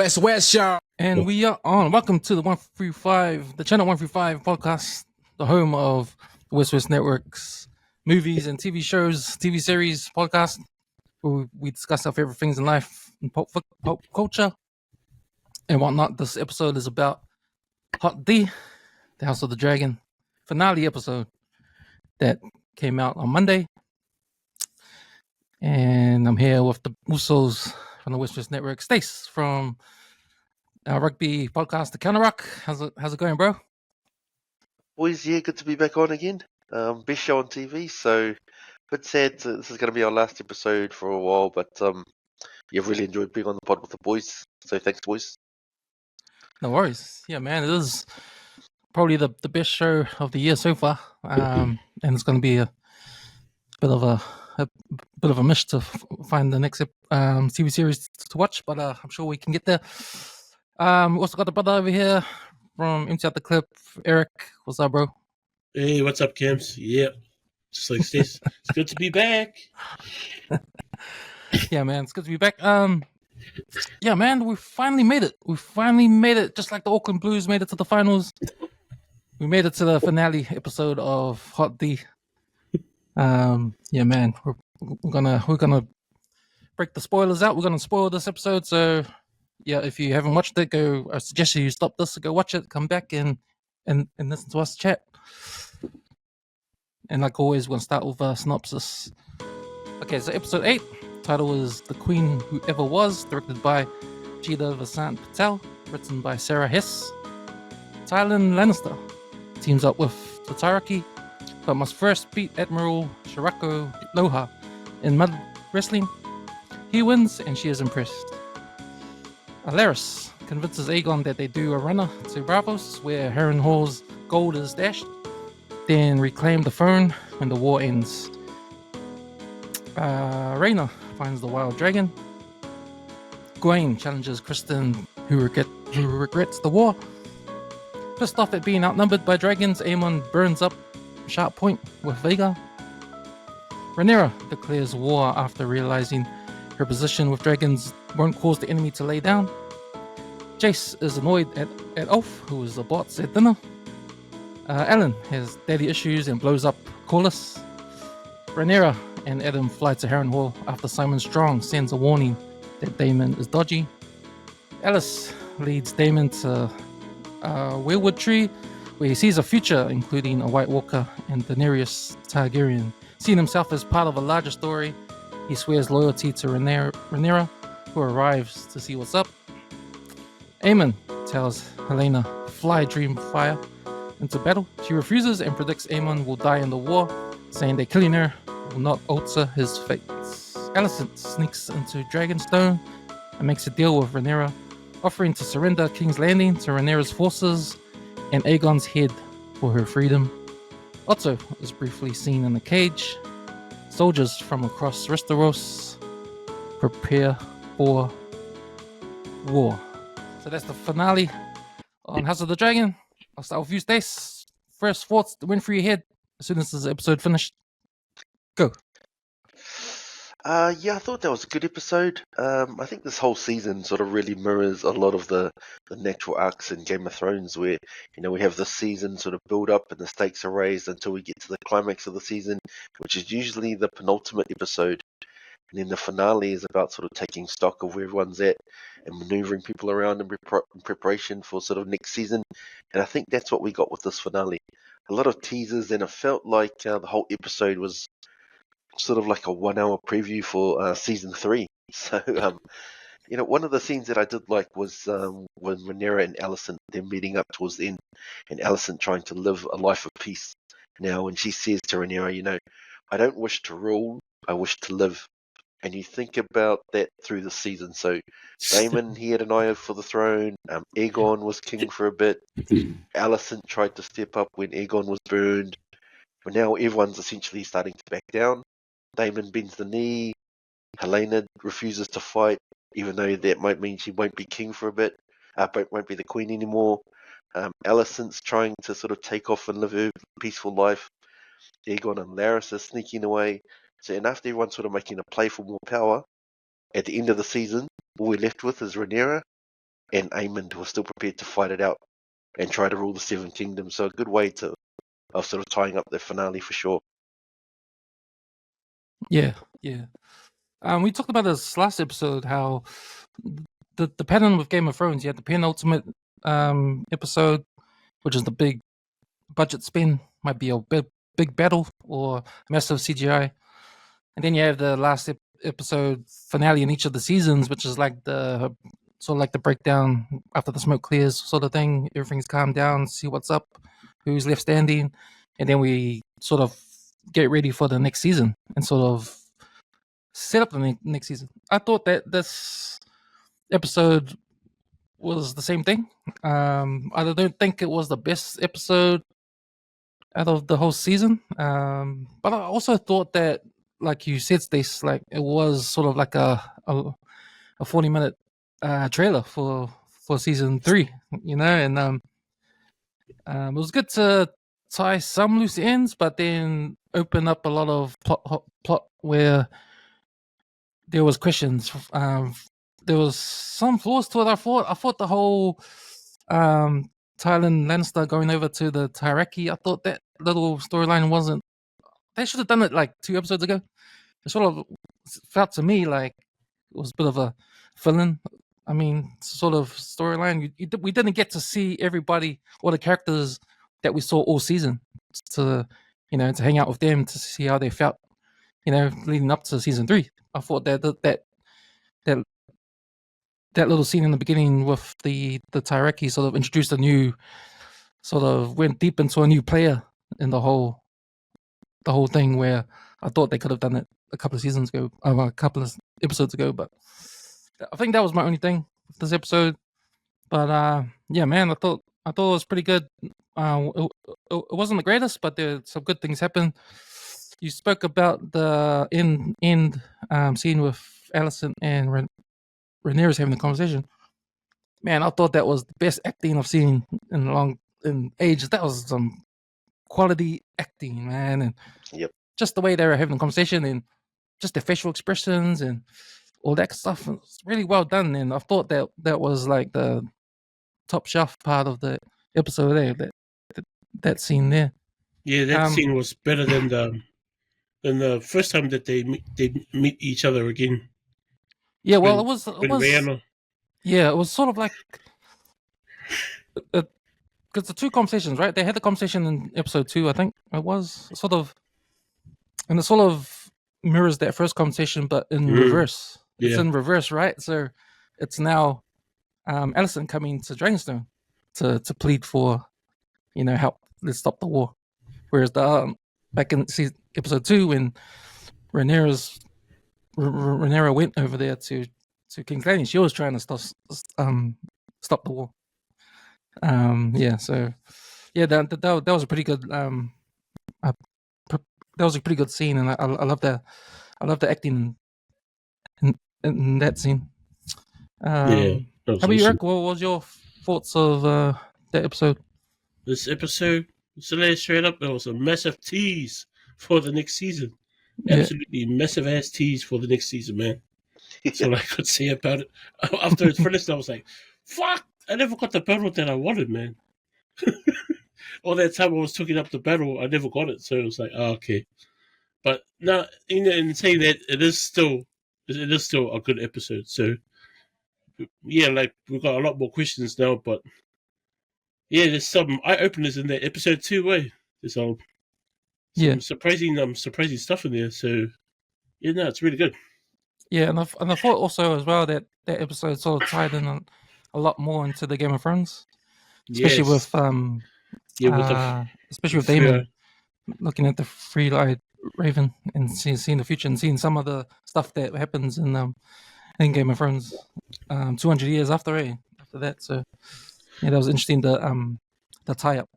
WesWes Show. And we are on. Welcome to the channel 135 podcast, the home of the WesWes Network's movies and TV shows, TV series podcast, where we discuss our favorite things in life and pop culture and whatnot. This episode is about Hot D, the House of the Dragon finale episode that came out on Monday. And I'm here with the usos from the WesWes Network, Stace from our rugby podcast, The Counter Rock. How's it going, bro? Boys, yeah, good to be back on again. Best show on TV, so a bit sad this is going to be our last episode for a while, but yeah, really enjoyed being on the pod with the boys, so thanks, boys. No worries. Yeah, man, it is probably the best show of the year so far, and it's going to be a bit of a mish to find the next TV series to watch, but I'm sure we can get there. We also got the brother over here from Empty Out the Clip, Eric. What's up, bro? Hey, what's up, Kims? Yep. Just like Stace, it's good to be back. Yeah, man, it's good to be back. Yeah, man, we finally made it. Just like the Auckland Blues made it to the finals. We made it to the finale episode of Hot D. Yeah, man, we're gonna break the spoilers out. We're gonna spoil this episode, so yeah, if you haven't watched it, I suggest you stop this, go watch it, come back and listen to us chat. And like always, we're gonna start with a synopsis. Okay, so episode 8, title is The Queen Who Ever Was, directed by Jida Vasant Patel, written by Sarah Hess. Tylan Lannister teams up with Tataraki, but must first beat Admiral Shirako Loha in mud wrestling. He wins and she is impressed. Laris convinces Aegon that they do a runner to Bravos, where Harrenhal's gold is stashed, then reclaim the throne when the war ends. Rhaena finds the wild dragon. Gawain challenges Kristen, who regrets the war. Pissed off at being outnumbered by dragons, Aemon burns up Sharp Point with Vhagar. Rhaenyra declares war after realizing her position with dragons won't cause the enemy to lay down. Jace is annoyed at Ulf, who is a bot at dinner. Alan has daddy issues and blows up Corlys. Rhaenyra and Adam fly to Harrenhal after Simon Strong sends a warning that Daemon is dodgy. Alice leads Daemon to Weirwood Tree, where he sees a future including a White Walker and Daenerys Targaryen. Seeing himself as part of a larger story, he swears loyalty to Rhaenyra, who arrives to see what's up. Aemon tells Helena to fly Dreamfire into battle. She refuses and predicts Aemon will die in the war, saying that killing her will not alter his fate. Alicent sneaks into Dragonstone and makes a deal with Rhaenyra, offering to surrender King's Landing to Rhaenyra's forces and Aegon's head for her freedom. Otto is briefly seen in a cage. Soldiers from across Westeros prepare for war. So that's the finale on House of the Dragon. I'll start with you, Stace. First thoughts that went through your head as soon as this episode finished. Go. Yeah, I thought that was a good episode. I think this whole season sort of really mirrors a lot of the natural arcs in Game of Thrones, where we have the season sort of build up and the stakes are raised until we get to the climax of the season, which is usually the penultimate episode. And then the finale is about sort of taking stock of where everyone's at and maneuvering people around in preparation for sort of next season. And I think that's what we got with this finale. A lot of teasers, and it felt like the whole episode was sort of like a 1 hour preview for season 3. So, one of the scenes that I did like was when Rhaenyra and Alicent, they're meeting up towards the end, and Alicent trying to live a life of peace. Now, when she says to Rhaenyra, I don't wish to rule, I wish to live. And you think about that through the season. So Daemon, he had an eye for the throne. Aegon was king for a bit. Alicent tried to step up when Aegon was burned. But now everyone's essentially starting to back down. Daemon bends the knee. Helena refuses to fight, even though that might mean she won't be king for a bit. Won't be the queen anymore. Alicent's trying to sort of take off and live her peaceful life. Aegon and Laris are sneaking away. So, and after everyone's sort of making a play for more power, at the end of the season, all we're left with is Rhaenyra, and Aemond who are still prepared to fight it out and try to rule the Seven Kingdoms. So a good way of sort of tying up the finale for sure. Yeah, yeah. We talked about this last episode how the pattern with Game of Thrones, you had the penultimate episode, which is the big budget spin, might be a big battle or massive CGI, and then you have the last episode finale in each of the seasons, which is like the sort of like the breakdown after the smoke clears sort of thing. Everything's calmed down, see what's up, who's left standing, and then we sort of get ready for the next season and sort of set up the next season. I thought that this episode was the same thing. I don't think it was the best episode out of the whole season. But I also thought that, like you said, Stace, like it was sort of like a 40-minute trailer for season 3, you know, and it was good to tie some loose ends, but then open up a lot of plot where there was questions. There was some flaws to it. I thought the whole Tyrion Lannister going over to the Tyraki, I thought that little storyline wasn't. They should have done it like 2 episodes ago. It sort of felt to me like it was a bit of a fill-in. I mean, sort of storyline. We didn't get to see everybody or the characters that we saw all season to hang out with them to see how they felt. Leading up to season 3. I thought that little scene in the beginning with the Tyraki sort of introduced a new, sort of went deep into a new player in the whole thing, where I thought they could have done it a couple of seasons ago, a couple of episodes ago. But I think that was my only thing with this episode. But yeah, man, I thought it was pretty good. It wasn't the greatest, but there some good things happened. You spoke about the end scene with Allison and Rhaenyra's having the conversation. Man, I thought that was the best acting I've seen in ages. That was some quality acting, man, and Yep. just the way they were having the conversation and just the facial expressions and all that stuff was really well done. And I thought that was like the top shelf part of the episode there. That scene there. Yeah, that scene was better than the first time that they meet each other again. Yeah, well, When- it was. when Rihanna. Yeah, it was sort of like because the 2 conversations, right? They had the conversation in episode 2, I think it was sort of, and it sort of mirrors that first conversation, but in reverse. It's Yeah. in reverse, right? So it's now Allison coming to Dragonstone to plead for, help. Let's stop the war. Whereas the back in episode 2, when Rhaenyra went over there to King's Landing, she was trying to stop the war. Yeah, so yeah, that was a pretty good that was a pretty good scene, and I love the acting in that scene. Yeah, how about you, Eric? What was your thoughts of that episode? This episode, so let's straight up, it was a massive tease for the next season. Yeah. Absolutely massive ass tease for the next season, man. That's all I could say about it. After it's finished, I was like, fuck, I never got the battle that I wanted, man. All that time I was talking up the battle, I never got it. So it was like, oh, okay. But now, in saying that, it is still a good episode. So, yeah, like, we've got a lot more questions now, but yeah, there's some eye-openers in that episode too, eh? There's some surprising stuff in there. So, yeah, no, it's really good. Yeah, and I thought also as well that episode sort of tied in a lot more into the Game of Thrones, especially Yes. with especially with Daemon looking at the three-eyed raven and seeing the future and seeing some of the stuff that happens in Game of Thrones 200 years after that. So yeah, that was interesting, the tie-up.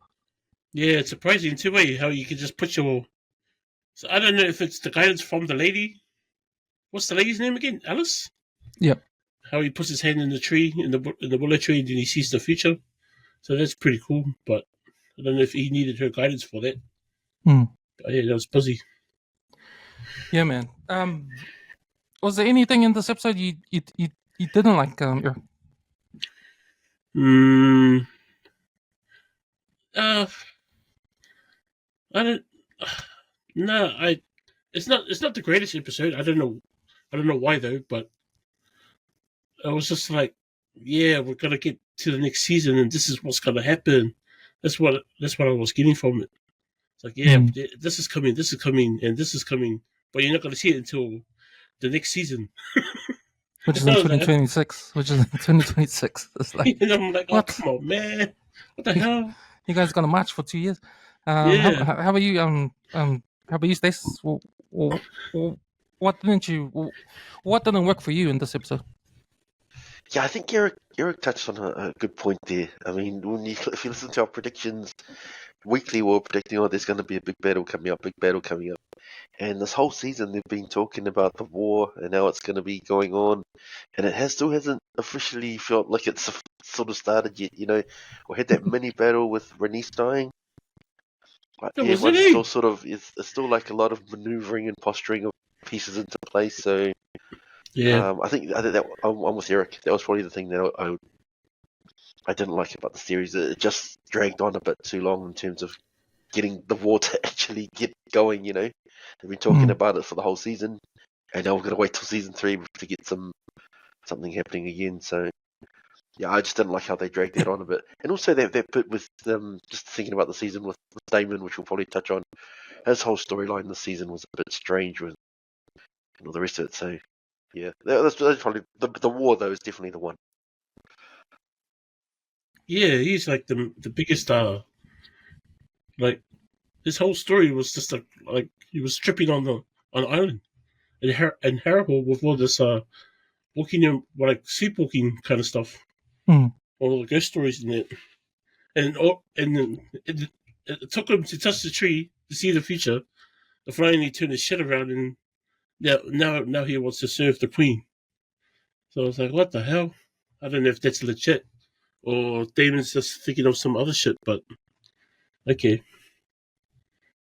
Yeah, it's surprising too, eh? How you can just put your. So I don't know if it's the guidance from the lady. What's the lady's name again? Alice. Yep. How he puts his hand in the tree, in the willow tree, and then he sees the future. So that's pretty cool. But I don't know if he needed her guidance for that. But yeah, that was buzzy. Yeah, man. Was there anything in this episode you didn't like? Mm, I don't. No, I. It's not. It's not the greatest episode. I don't know. I don't know why though. But I was just like, yeah, we're gonna get to the next season, and this is what's gonna happen. That's what. That's what I was getting from it. It's like, yeah, Mm. this is coming. This is coming, and this is coming. But you're not gonna see it until the next season. Which is in 2026. Which is in 2026. It's like, And I'm like, oh, what? come on, man. What the hell? You guys gonna march for 2 years? Yeah. How about you? How about you, Stace? What didn't you? What didn't work for you in this episode? Yeah, I think Eric touched on a good point there. I mean, if you listen to our predictions weekly, we're predicting, oh, there's going to be a big battle coming up, and this whole season they've been talking about the war and how it's going to be going on, and it still hasn't officially felt like it's sort of started yet. You know, we had that mini battle with Renice dying. But That yeah, was everyone's it, still sort of it's still like a lot of maneuvering and posturing of pieces into place. So Yeah. I think that I'm with Eric. That was probably the thing that I didn't like about the series. It just dragged on a bit too long in terms of getting the war to actually get going. You know, they've been talking about it for the whole season, and now we're gonna wait till season 3 to get something happening again. So yeah, I just didn't like how they dragged that on a bit, and also that bit with just thinking about the season with Damon, which we'll probably touch on. His whole storyline this season was a bit strange with all the rest of it. So yeah, that's probably the war though is definitely the one. Yeah, he's like the biggest like his whole story was just like he was tripping on the island and horrible with all this walking in like sleepwalking kind of stuff. Mm. All the ghost stories in it. And then it took him to touch the tree to see the future. And finally turned his shit around and now he wants to serve the queen. So I was like, what the hell? I don't know if that's legit or Damon's just thinking of some other shit, but okay.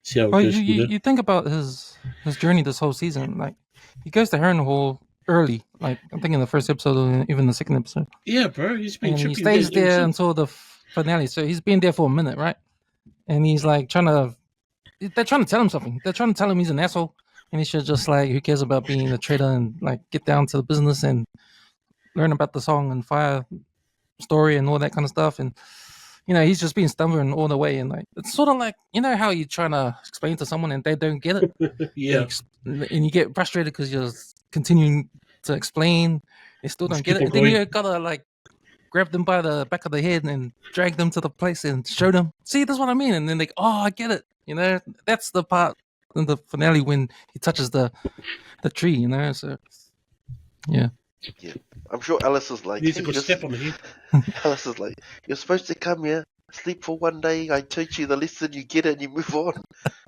See how it Well, goes from there. you think about his journey this whole season. Like, he goes to Harrenhal early. Like, I think in the first episode or even the second episode. Yeah, bro, he's been And he tripping stays ever there since. until the finale. So he's been there for a minute, right? And he's like they're trying to tell him something. They're trying to tell him he's an asshole, and he should just like, who cares about being a traitor, and like get down to the business and learn about the Song and Fire story and all that kind of stuff. And he's just being stubborn all the way. And like, it's sort of like, how you're trying to explain to someone and they don't get it. Yeah. And you get frustrated because you're continuing to explain, they still don't Just get keep it. on And then going. you gotta like grab them by the back of the head and drag them to the place and show them, see, that's what I mean. And then like, oh, I get it. That's the part in the finale when he touches the tree. So yeah. Yeah, I'm sure Alice is like, He needs hey, to go step on the head. Alice is like, you're supposed to come here, sleep for one day, I teach you the lesson, you get it, and you move on.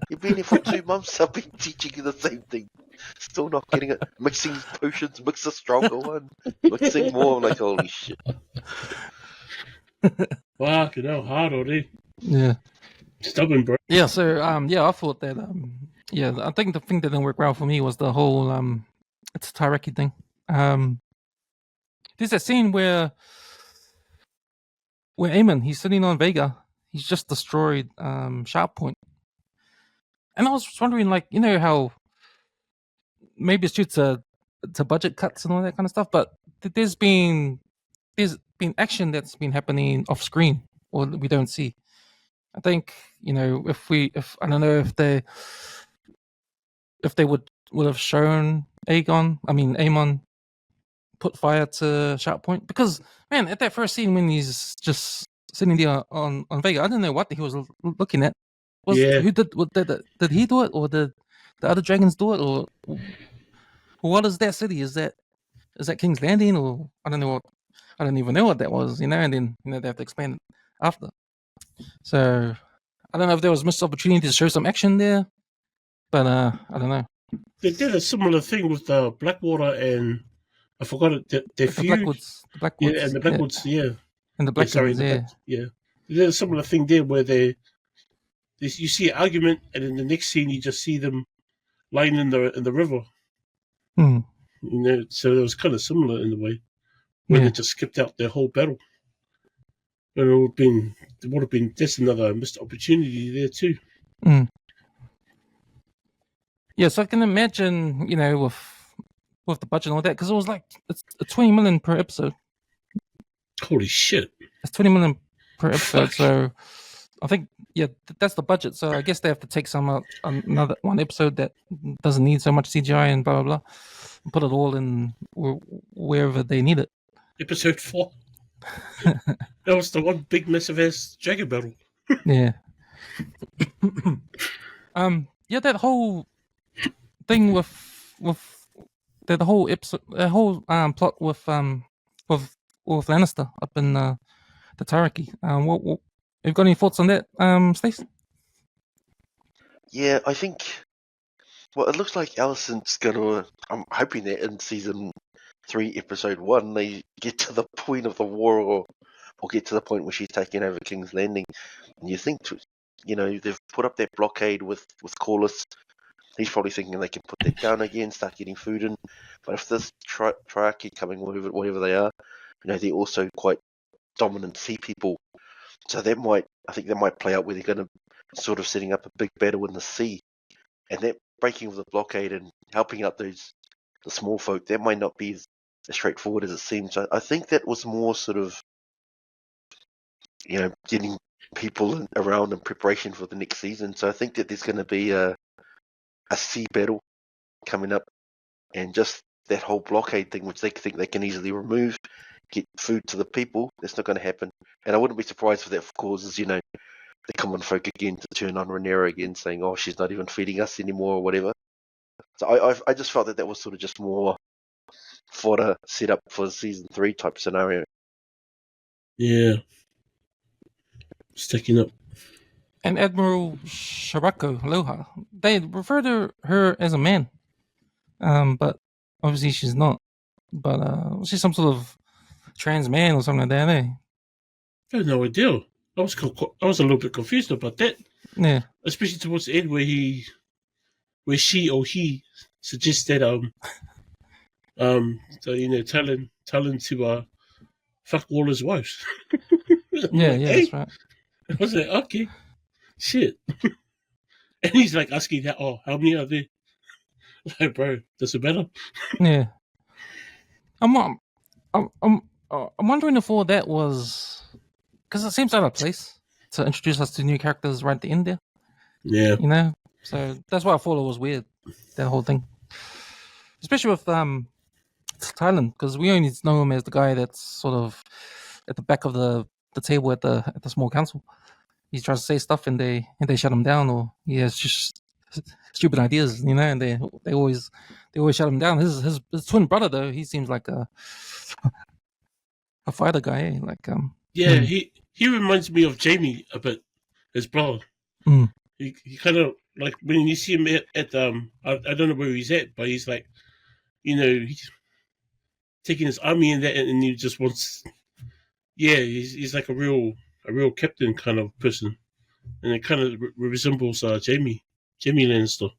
You've been here for 2 months, I've been teaching you the same thing. Still not getting it. Mixing potions, mix a stronger one, mixing more. I'm like, holy shit. Fucking hell, hard already. Yeah. Stubborn, bro. Yeah, so I thought that I think the thing that didn't work well for me was the whole it's a Tyreki thing. There's that scene where Eamon, he's sitting on Vega, he's just destroyed Sharp Point. And I was just wondering, like, how maybe it's due to budget cuts and all that kind of stuff, but there's been action that's been happening off screen or we don't see. I think, if I don't know if they would have shown Aemon put fire to Sharp Point, because man, at that first scene when he's just sitting there on Vega, I didn't know what he was looking at. Yeah. Who did he do it, or did the other dragons do it, or what is that city? Is that King's Landing, or I don't know I don't even know what that was, and then they have to explain it after. So I don't know if there was missed opportunity to show some action there, but I don't know. They did a similar thing with Blackwater and I forgot it. Their feud. The Blackwoods, yeah, and the Blackwoods, yeah. And the Blackwoods, yeah. They did a similar thing there where you see an argument, and in the next scene you just see them lying in the river. Hmm. So it was kind of similar in a way, where they just skipped out their whole battle. And there would have been just another missed opportunity there too. Mm. Yeah, so I can imagine, with the budget and all that, because it was like it's 20 million per episode. Holy shit! It's 20 million per episode, Fuck. so I think that's the budget. So I guess they have to take some out, another one episode that doesn't need so much CGI and blah blah blah, and put it all in wherever they need it. Episode 4. That was the one big massive ass dragon battle. Yeah. Yeah, that whole thing with the whole episode, the whole plot with Lannister up in the Taraki. What have you got any thoughts on that, Stace? Yeah, I think. Well, it looks like Allison's gonna. I'm hoping that in season 3, episode 1, they get to the point of the war, or get to the point where she's taking over King's Landing. And you think, they've put up that blockade with Corlys. He's probably thinking they can put that down again, start getting food in. But if this Triarchy coming, whatever they are, they're also quite dominant sea people. So I think that might play out where they're going to sort of setting up a big battle in the sea, and that breaking of the blockade and helping out the small folk, that might not be as straightforward as it seems. I think that was more sort of, getting people around in preparation for the next season. So I think that there's going to be a sea battle coming up, and just that whole blockade thing, which they think they can easily remove, get food to the people. That's not going to happen, and I wouldn't be surprised if that causes the common folk again to turn on Rhaenyra again, saying, "Oh, she's not even feeding us anymore," or whatever. So I just felt that was sort of just more fodder set up for season 3 type scenario. Yeah. Sticking up. And Admiral Sharako Aloha. They refer to her as a man, but obviously she's not. But she's some sort of trans man or something like that, eh? I had no idea. I was a little bit confused about that, Yeah. especially towards the end where she or he suggested telling to fuck all his wives. Yeah, that's right. I was like, okay, shit. And he's like asking that, how many are there? Like, bro, does it matter? Yeah. I'm wondering if all that was because it seems out of place to introduce us to new characters right at the end there. Yeah. So that's why I thought it was weird, that whole thing, especially with Thailand, because we only know him as the guy that's sort of at the back of the table at the small council. He tries to say stuff and they shut him down, or he has just stupid ideas, and they always shut him down. His twin brother though, he seems like a fighter guy, eh? Like Yeah, he reminds me of Jamie a bit, his brother. Mm. He kind of like when you see him at I don't know where he's at, but he's like, he's taking his army in that, and he just wants. Yeah, he's like a real captain kind of person, and it kind of resembles Jamie Lannister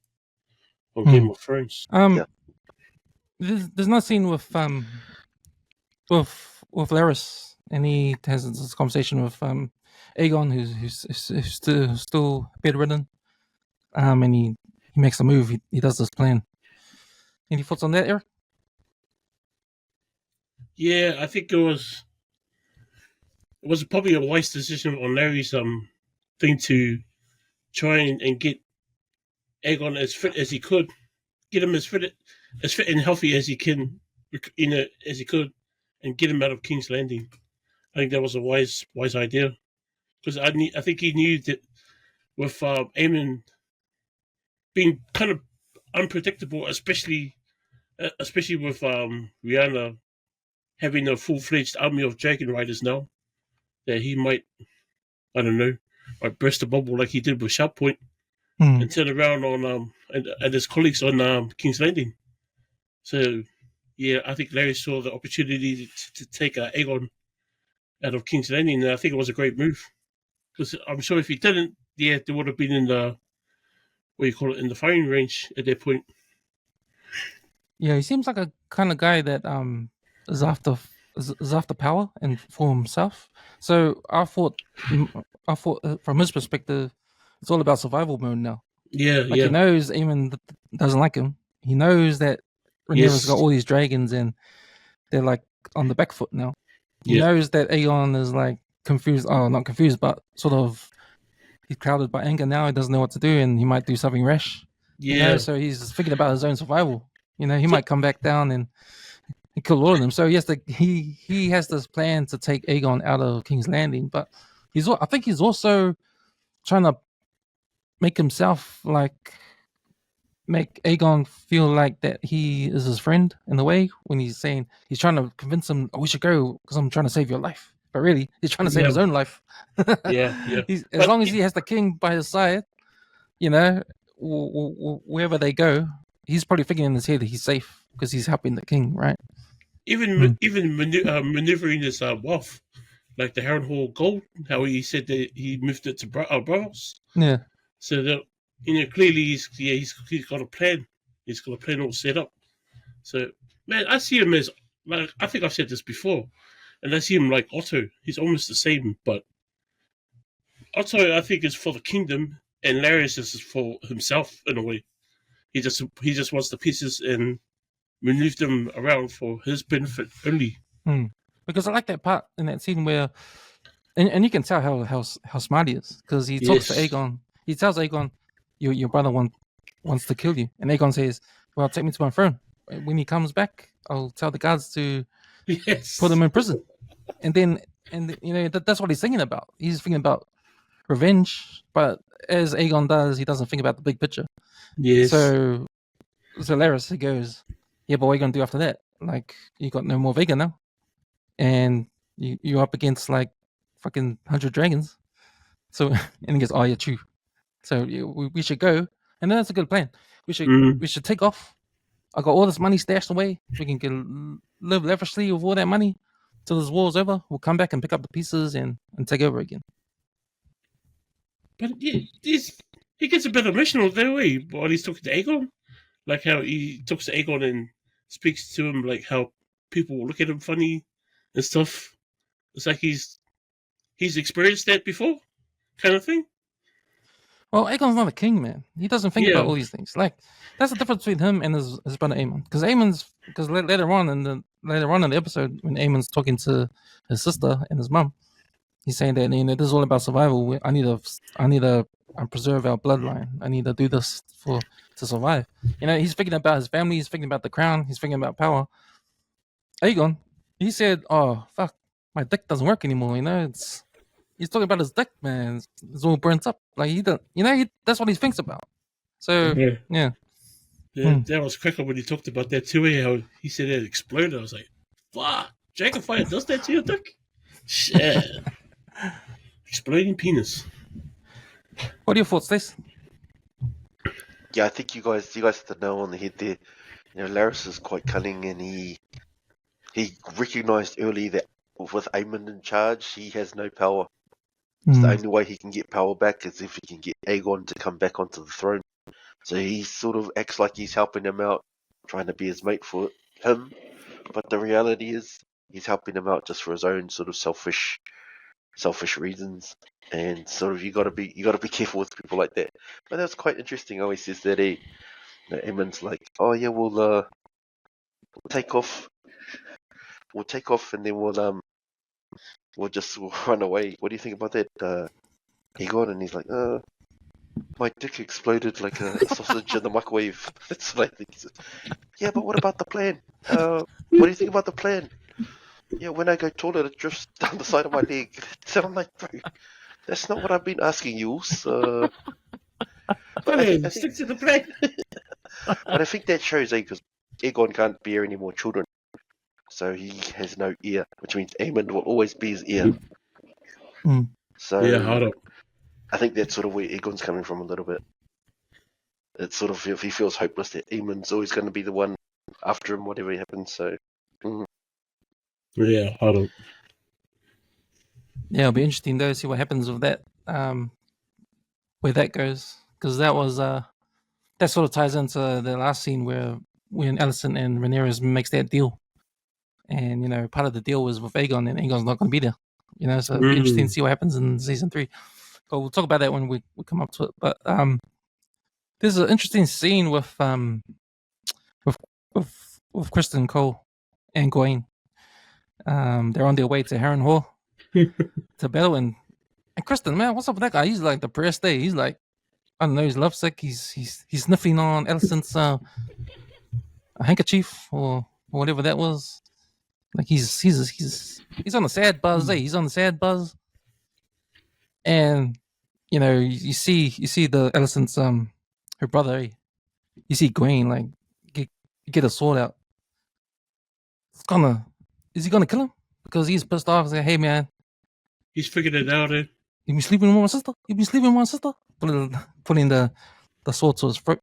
on Game of Thrones. Yeah. There's no scene with Laris, and he has this conversation with Aegon, who's still bedridden, and he makes a move. He does this plan. Any thoughts on that, Eric? Yeah, I think it was probably a wise decision on Larry's thing to try and get Aegon as fit as he could, get him as fit and healthy as he can, as he could, and get him out of King's Landing. I think that was a wise idea, because I think he knew that with Aemon being kind of unpredictable, especially with Rihanna having a full-fledged army of dragon riders now, that he might, I don't know, might burst a bubble like he did with Sharp Point and turn around on and his colleagues on King's Landing. So yeah, I think Larry saw the opportunity to take Aegon out of King's Landing, and I think it was a great move, because I'm sure if he didn't, they would have been in the in the firing range at that point. Yeah, he seems like a kind of guy that is after is after power and for himself. So I thought from his perspective, it's all about survival mode now. Yeah, Like he yeah. knows Eamon doesn't like him. He knows that Rhaenyra's got Yes. all these dragons and they're like on the back foot now. He Yeah. knows that Aegon is like confused. Oh, not confused, but sort of he's clouded by anger now. He doesn't know what to do, and he might do something rash. Yeah. So he's thinking about his own survival. He So- might come back down and kill all of them. So he has this plan to take Aegon out of King's Landing, but I think he's also trying to make himself make Aegon feel like that he is his friend in a way when he's saying he's trying to convince him, oh, we should go because I'm trying to save your life. But really, he's trying to save Yeah. his own life. Yeah, yeah. As But long as he has the king by his side, wherever they go, he's probably thinking in his head that he's safe because he's helping the king, right? even maneuvering his wealth, like the Harrenhal gold, how he said that he moved it to Bravos. Yeah. So that clearly he's got a plan. He's got a plan all set up. So man, I see him as like I think I've said this before, and I see him like Otto. He's almost the same, but Otto I think is for the kingdom, and Laris is for himself in a way. He just wants the pieces and maneuver them around for his benefit only. Because I like that part in that scene where, and you can tell how smart he is because he talks to Yes. Aegon. He tells Aegon, "Your brother wants to kill you," and Aegon says, "Well, take me to my throne. When he comes back, I'll tell the guards to Yes. put him in prison." And that's what he's thinking about. He's thinking about revenge, but as Aegon does, he doesn't think about the big picture. Yes. So Laris, he goes, "Yeah, but what are you gonna do after that? Like, you got no more Vega now, and you're up against like fucking 100 dragons." So and he goes, "Oh yeah, true. So we should go." And then that's a good plan. We should take off. I got all this money stashed away. We can live lavishly with all that money till this war's over. We'll come back and pick up the pieces and take over again. But yeah, he gets a bit emotional that way while he's talking to Aegon. Like how he talks to Aegon and speaks to him, like how people look at him funny and stuff. It's like he's experienced that before, kind of thing. Well, Aegon's not a king, man. He doesn't think Yeah. about all these things. Like that's the difference between him and his brother Aemon. Because later on in the episode when Aemon's talking to his sister and his mom, he's saying that this is all about survival. I need to preserve our bloodline. I need to do this to survive. He's thinking about his family. He's thinking about the crown. He's thinking about power. Aegon, he said, "Oh fuck, my dick doesn't work anymore." He's talking about his dick, man. It's all burnt up. Like he don't, that's what he thinks about. So yeah. That was cracker when he talked about that too. How he said it exploded. I was like, "Fuck, Dragonfire does that to your dick?" Shit, exploding penis. What are your thoughts, Stace? Yeah, I think you guys hit the nail on the head there. Laris is quite cunning, and he recognised early that with Aemon in charge, he has no power. The only way he can get power back is if he can get Aegon to come back onto the throne. So he sort of acts like he's helping him out, trying to be his mate for him. But the reality is, he's helping him out just for his own sort of selfish reasons. And sort of you got to be careful with people like that. But that's quite interesting. How he says that Aemon's like, "Oh yeah, we'll take off. We'll take off, and then we'll run away. What do you think about that, Aegon?" And he's like, "My dick exploded like a sausage in the microwave." That's what I think. He says, "Yeah, but what about the plan? What do you think about the plan?" "Yeah, when I go taller, it drifts down the side of my leg." So I'm like, "Bro, that's not what I've been asking you." But I think, Stick to the plan. but I think that shows because Aegon can't bear any more children, so he has no heir, which means Aemon will always be his heir. So Yeah, hold up. I think that's sort of where Aegon's coming from a little bit. It's sort of if he feels hopeless that Aemon's always going to be the one after him, whatever happens. So yeah, hold up. Yeah, it'll be interesting though to see what happens with that, where that goes, because that was that sort of ties into the last scene where when Alicent and Rhaenyra makes that deal, And part of the deal was with Aegon, and Aegon's not going to be there. So it'll be interesting to see what happens in season 3. But we'll talk about that when we come up to it. But there's an interesting scene with Kristen Cole and Gawain. They're on their way to Heron Hall to battle, and Kristen, man, what's up with that guy? He's like depressed. He's like, I don't know, he's lovesick. He's sniffing on Alicent's a handkerchief or whatever that was. Like he's on a sad buzz. He's on the sad buzz, and you see the Alicent's her brother. You see Gawain like get a sword out. Is he gonna kill him? Because he's pissed off. He's like, hey man, he's figured it out. You been sleeping with my sister? You been sleeping with my sister? Putting the sword to his throat.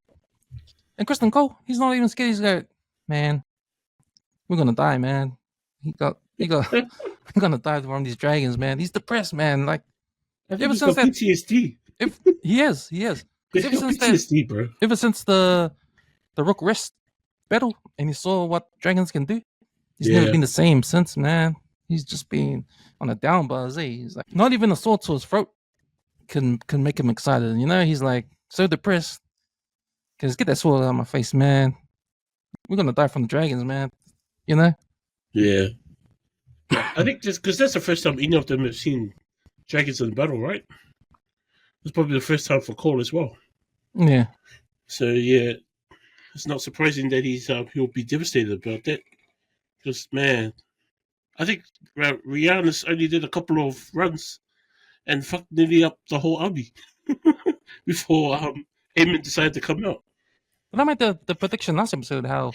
And Kristen Cole, he's not even scared. He's like, man, we're gonna die, man. We're gonna die from these dragons, man. He's depressed, man. Like, I think he's got PTSD. He has. Ever since PTSD, bro. Ever since the Rook Rest battle, and he saw what dragons can do, he's never been the same since, man. He's just been on a down buzz. He's like, not even a sword to his throat can make him excited. He's like so depressed. Cause get that sword out of my face, man. We're gonna die from the dragons, man. Yeah. I think just because that's the first time any of them have seen dragons in battle, right? It's probably the first time for Cole as well. Yeah. So yeah, it's not surprising that he'll be devastated about that. Because man, I think Rihanna's only did a couple of runs and fucked nearly up the whole army before Aemon decided to come out. But I made the prediction last episode how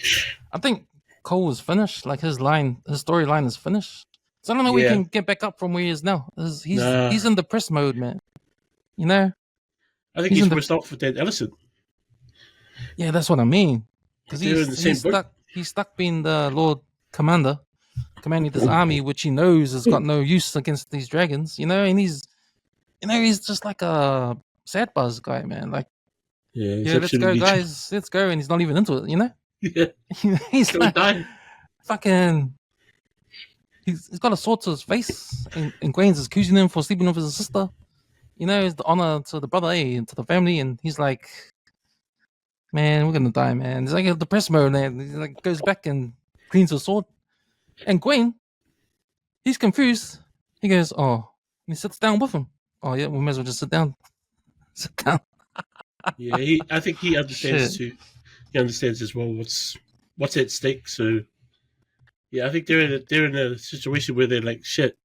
I think Cole was finished. Like his storyline is finished. So I don't know if he can get back up from where he is now. He's in depressed mode, man. I think he's pissed off with that Alicent. Yeah, that's what I mean. Because he's stuck being the Lord Commander, commanding this army, which he knows has got no use against these dragons. And he's just like a sad buzz guy, man. Like, let's go, guys, let's go, and he's not even into it. Yeah, he's like, die. Fucking. He's got a sword to his face, and Gawain's accusing him for sleeping with his sister. It's the honor to the brother, and to the family, and he's like, man, we're gonna die, man. It's like a depressed mode, man. He like goes back and cleans his sword, and Gawain, he's confused. He goes, oh, and he sits down with him. Oh yeah, we might as well just sit down. Sit down. Yeah, I think he understands too. He understands as well what's at stake. So yeah, I think they're in a situation where they're like, shit,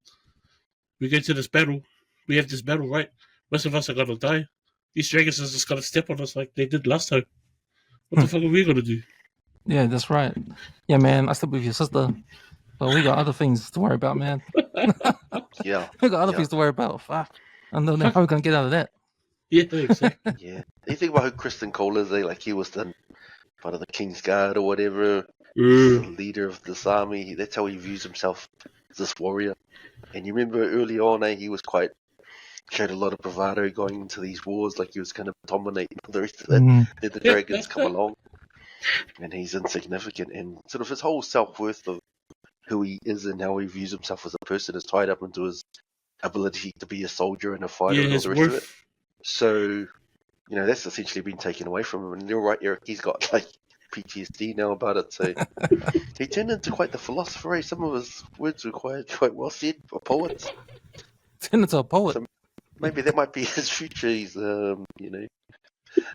we go to this battle. We have this battle, right? Most of us are gonna die. These dragons are just gonna step on us like they did last time. What the fuck are we gonna do? Yeah, that's right. Yeah, man, I slept with your sister, but we got other things to worry about, man. Yeah, we got other things to worry about. Fuck, I don't know how we're gonna get out of that. Yeah, exactly. Yeah, you think about who Kristen Cole is? Like he was the part of the King's Guard or whatever, the leader of this army. That's how he views himself as this warrior. And you remember early on, he was showed a lot of bravado going into these wars, like he was going to dominate the rest of it. Then the dragons come along, and he's insignificant, and sort of his whole self-worth of who he is and how he views himself as a person is tied up into his ability to be a soldier and a fighter and all the rest of it. So, that's essentially been taken away from him. And you're right, Eric, he's got like PTSD now about it. So he turned into quite the philosopher. Some of his words were quite well said, a poet. Turned into a poet. So maybe that might be his future. He's,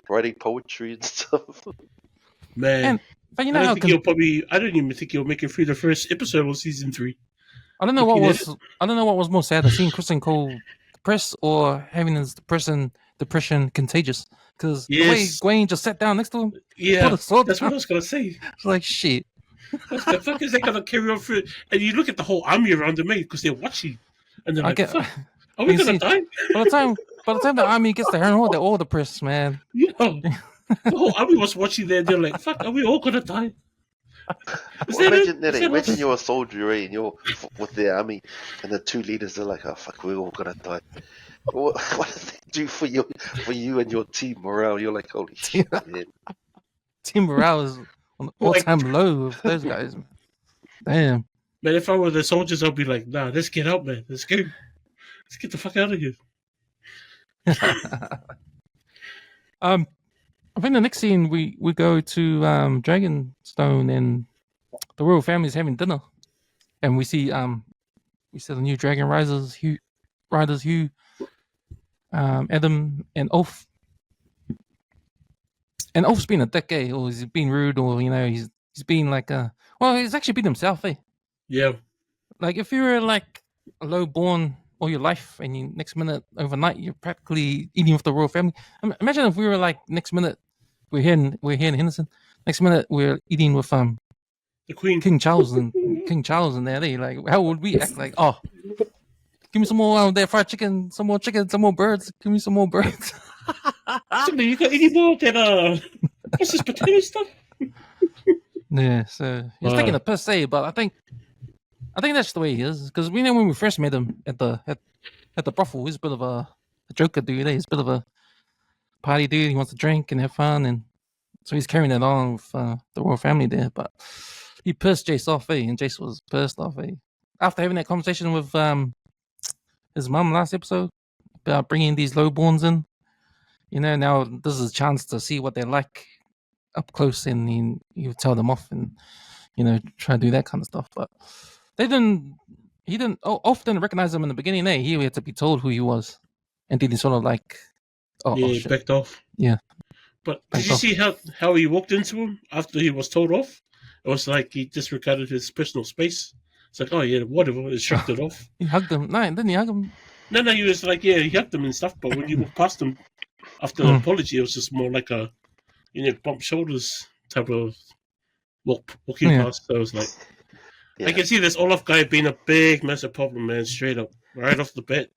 writing poetry and stuff. Man, but I don't even think he'll make it through the first episode of season 3. I don't know what was more sad, seeing Kristen Cole depressed or having his depression contagious. Because the way Gawain just sat down next to him, that's what I was gonna say. It's like shit. What the fuck is that gonna carry on through? And you look at the whole army around him, because they're watching, and they're like, "Fuck, are we gonna die?" By the time the army gets to Heron Hall, they're all depressed, man. Yeah, the whole army was watching there. They're like, "Fuck, are we all gonna die?" Imagine you're a soldier, and you're with the army, and the two leaders are like, "Oh fuck, we're all gonna die." What does that do for you and your team morale? You're like, holy shit, man. Team morale is on the all-time low with those guys. Damn. Man, if I were the soldiers, I'd be like, nah, let's get out, man. Let's go. Let's get the fuck out of here. I think the next scene we go to Dragonstone and the royal family's having dinner, and we see the new dragon riders Hugh, Adam, and Ulf. And Ulf's been a dick, eh? Or he's been rude, or he's been like he's actually been himself, eh? Yeah. Like if you were like low born all your life, and you next minute overnight you're practically eating with the royal family. Imagine if we were like next minute we're here in Henderson. Next minute we're eating with The Queen. King Charles and there. They like, how would we act? Like, oh, give me some more that fried chicken, some more chicken, some more birds. Give me some more birds. Somebody, you got any more than what's this potato stuff? Yeah, so he's taking a piss, eh? But I think that's the way he is, because we know when we first met him at the brothel, he's a bit of a joker dude. Eh? He's a bit of a party dude. He wants to drink and have fun, and so he's carrying it on with the royal family there. But he pissed Jace off, eh? And Jace was pissed off, eh? After having that conversation with his mum last episode about bringing these lowborns in, now this is a chance to see what they're like up close, and he would tell them off and try to do that kind of stuff. But Ulf didn't recognize him in the beginning. Eh? He had to be told who he was, and then he sort of like, he backed off. Yeah. But did you see how he walked into him after he was told off? It was like he disregarded his personal space. It's like, oh yeah, whatever, he shrugged it off. He hugged him. No, didn't he hug him? No, he was like, yeah, he hugged him and stuff, but when you walked past him after the apology, it was just more like a, bump shoulders type of walking past. So it was like, I can see this Olaf guy being a big, massive problem, man, straight up, right off the bat.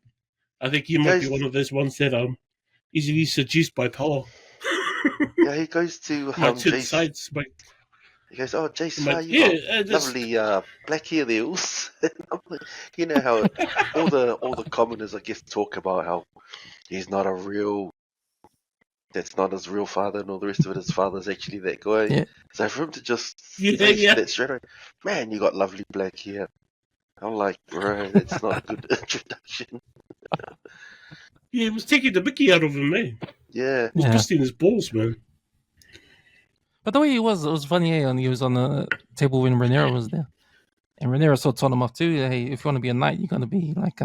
I think he might be one of those ones that easily seduced by power. Yeah, he goes to Jace. Sides, but he goes, oh, Jace, got lovely black hair there. You know how all the commoners, I guess, talk about how he's not that's not his real father, and all the rest of it. His father's actually that guy. Yeah. So for him to just that straight away, man, you got lovely black hair. I'm like, bro, that's not a good introduction. Yeah, he was taking the mickey out of him, man. Yeah. He was twisting his balls, man. But the way it was funny, eh? He was on the table when Rhaenyra was there. And Rhaenyra sort of told him off too. Hey, if you want to be a knight, you got to be like,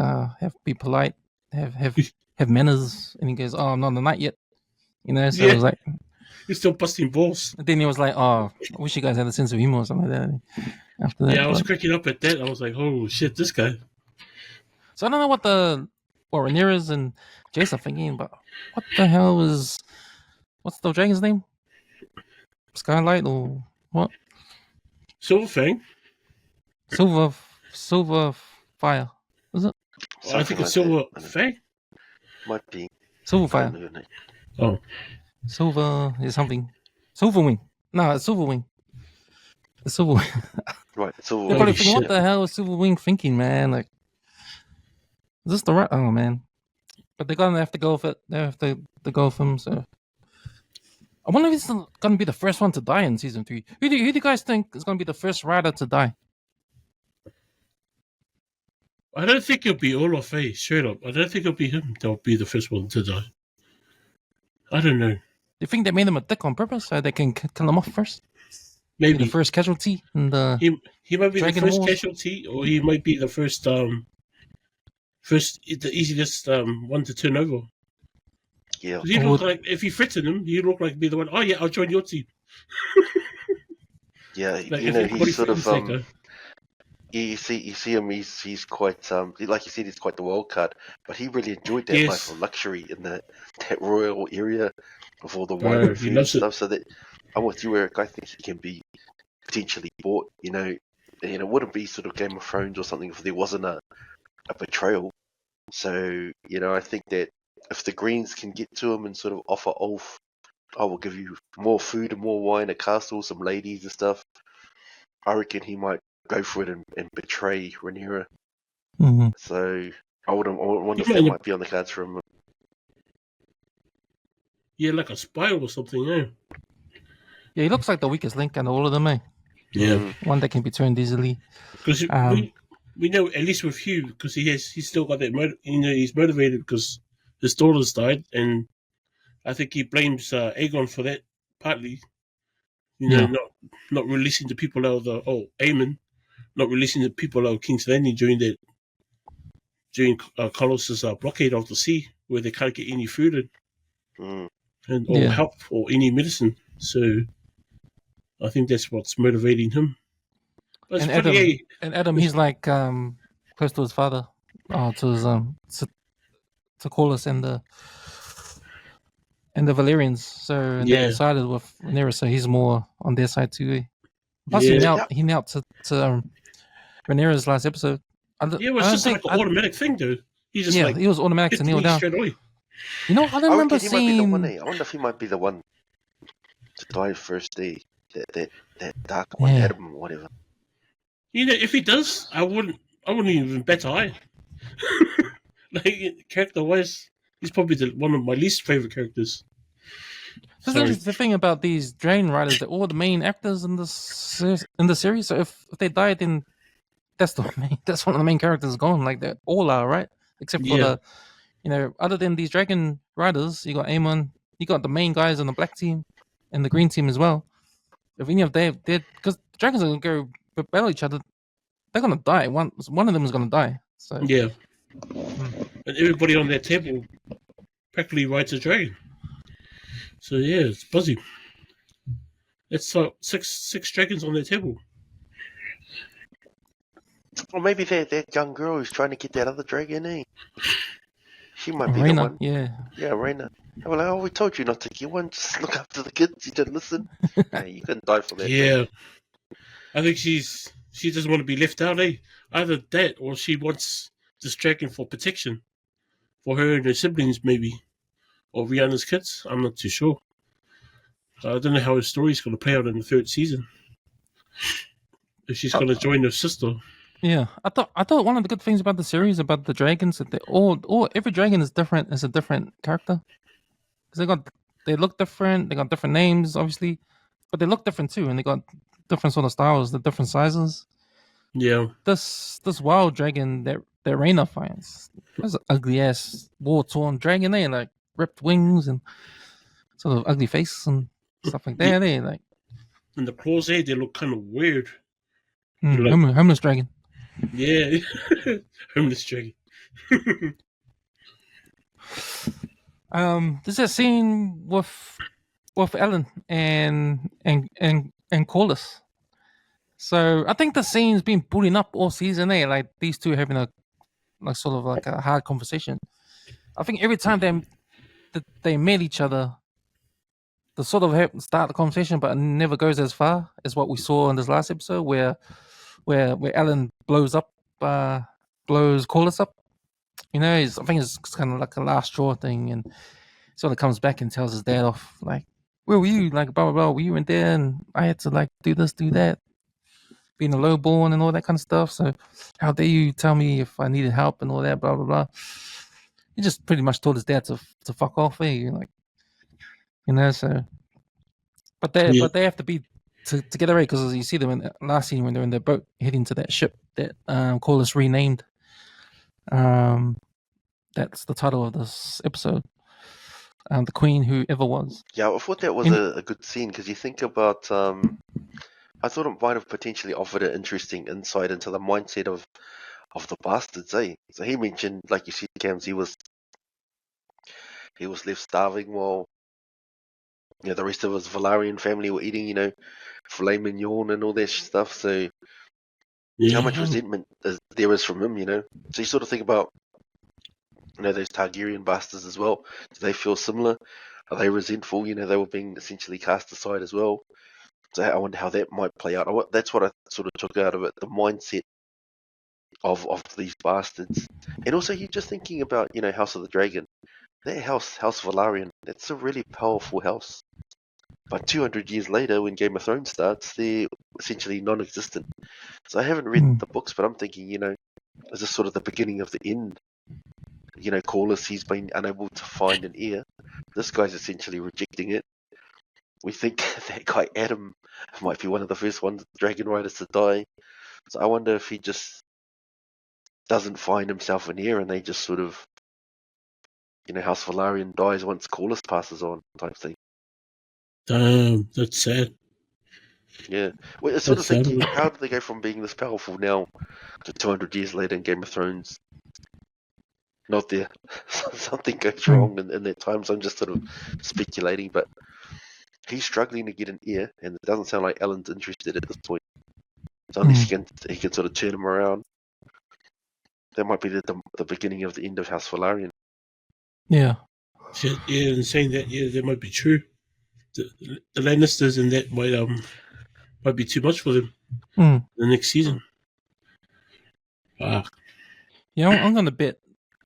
be polite, have manners. And he goes, oh, I'm not a knight yet. So it was like, he's still busting balls. And then he was like, oh, I wish you guys had a sense of humor or something like that. After that, I was cracking up at that. I was like, oh shit, this guy. So I don't know what Rhaenyra's and Jace are thinking, but what the hell what's the dragon's name? Skylight or what? Silverfang. Silver Fire. Is it? I think it's Silverfang. Might be. Silverfire. Oh. Silver is something. Silverwing. No, it's Silverwing. It's Silverwing. Right, Silverwing. They're probably thinking, what the hell is Silverwing thinking, man? Like, is this the right? Oh, man. But they're going to have to go with it. They have to go with him, so. I wonder if it's going to be the first one to die in season 3. Who do you guys think is going to be the first rider to die? I don't think it'll be Olaf, straight up. I don't think it'll be him that'll be the first one to die. I don't know. Do you think they made him a dick on purpose so they can kill him off first? Maybe. The first casualty in the he might be Dragon the first Wars? casualty, or he might be the the easiest one to turn over. Yeah. He look like, if you threaten him, he look like be the one, oh yeah, I'll join your team. Yeah, like, he's sort of you see him, he's quite like you said, he's quite the wild card, but he really enjoyed that life of luxury in that royal area of all the wine and food and stuff. So that I'm with you, Eric. I think he can be potentially bought. It wouldn't be sort of Game of Thrones or something if there wasn't a betrayal. So I think that if the Greens can get to him and sort of offer Ulf, I will give you more food and more wine, a castle, some ladies and stuff, I reckon he might go for it and betray Rhaenyra. Mm-hmm. So I wonder if that might be on the cards for him. Yeah, like a spy or something, yeah. Yeah, he looks like the weakest link out of all of them, eh? Yeah, one that can be turned easily. because Um, we know at least with Hugh, because he's still got that he's motivated because his daughters died, and I think he blames Aegon for that partly. yeah, Not releasing the people out of Aemon, not releasing the people out of King's Landing during Colossus' blockade of the sea, where they can't get any food Mm. and or yeah. help or any medicine. So I think that's what's motivating him. But it's And funny, Adam, eh? he's like close to his father, to his to Corlys and the Valerians. So and they're Yeah, sided with Rhaenyra, so he's more on their side too. Eh? Plus, yeah, Yeah. he knelt to Rhaenyra's last episode. yeah. It I was don't just think. like an automatic thing, though. He just Yeah, like he was automatic hit to the kneel knee down. straight away. You know, I don't I remember reckon he might be the one. seeing. I wonder if he might be the one to die first day. That dark one, Yeah, Adam, or whatever. If he does, I wouldn't even bet an eye. Like character wise, he's probably one of my least favorite characters. because Sorry. the thing about these Drain Riders, they're all the main actors in the series. So if they die, then that's the main, that's one of the main characters gone. Like they all are, right? Except for Yeah, the, other than these Dragon Riders, you got Aemon, you got the main guys on the black team and the green team as well. If any of they because the dragons are gonna go battle each other, they're gonna die. One of them is gonna die. So yeah. hmm. And everybody on that table practically rides a dragon. So yeah, it's buzzy. It's six dragons on that table. Or maybe that young girl who's trying to get that other dragon, eh? She might be the Raina, one. yeah. Yeah, Raina. I'm like, oh, we told you not to get one. Just look after the kids. You didn't listen. Hey, you couldn't die for that. Yeah, Dragon. I think she doesn't want to be left out, eh? Either that or she wants this dragon for protection for her and her siblings, maybe, or Rihanna's kids. I'm not too sure. I don't know how her story's going to play out in the third season. If she's Uh, going to join her sister. Yeah, I thought one of the good things about the series about the dragons that they all every dragon is different. Is a different character because they look different. They got different names, obviously, but they look different too, and they got different sort of styles, the different sizes. Yeah, This wild dragon that Rhaena finds, that's an ugly ass war torn dragon. They like ripped wings and sort of ugly face and stuff like yeah. that. They like And the claws, they look kind of weird. Like, homeless dragon. yeah, homeless dragon. There's that scene with Ellen and Corliss. So I think the scene's been building up all season. Like these two having a like sort of like a hard conversation. I think every time they met each other, they sort of start the conversation, but it never goes as far as what we saw in this last episode, where Ellen blows Corliss up. I think it's kind of like a last straw thing, and sort of comes back and tells his dad off, like, where were you? Like, blah, blah, blah. We went there and I had to, like, do this, do that, being a lowborn and all that kind of stuff. So, how dare you tell me if I needed help and all that, blah, blah, blah. He just pretty much told his dad to fuck off, like, so. Yeah, But they have to be together, right? Because you see them in the last scene when they're in their boat heading to that ship that Corliss renamed. That's the title of this episode. The Queen Who Ever Was. Yeah, I thought that was And a good scene because you think about. I thought it might have potentially offered an interesting insight into the mindset of the bastards, eh? So he mentioned, like you said, Cams, he was left starving while the rest of his Valarian family were eating, filet mignon and all that stuff. So how much yeah, resentment there is from him, So you sort of think about, those Targaryen bastards as well. Do they feel similar? Are they resentful? They were being essentially cast aside as well. So I wonder how that might play out. That's what I sort of took out of it, the mindset of these bastards. And also, you're just thinking about, House of the Dragon. That House Valarian, that's a really powerful house. But 200 years later, when Game of Thrones starts, they're essentially non-existent. So I haven't read the books, but I'm thinking, is this sort of the beginning of the end? Corliss, he's been unable to find an heir. This guy's essentially rejecting it. we think that guy Adam might be one of the first dragon riders to die. So I wonder if he just doesn't find himself in here, and they just sort of, House Valarian dies once Corlys passes on, type thing. Damn, that's sad. Yeah, well, it's sort of That's sad. thinking, how did they go from being this powerful now to 200 years later in Game of Thrones? Not there. Something goes wrong in that time, so I'm just sort of speculating, but he's struggling to get an heir, and it doesn't sound like Ellen's interested at this point. So unless he can sort of turn him around, that might be the beginning of the end of House Valarian. Yeah, and saying that, that might be true. The Lannisters and that might be too much for them the next season. Yeah, I'm gonna bet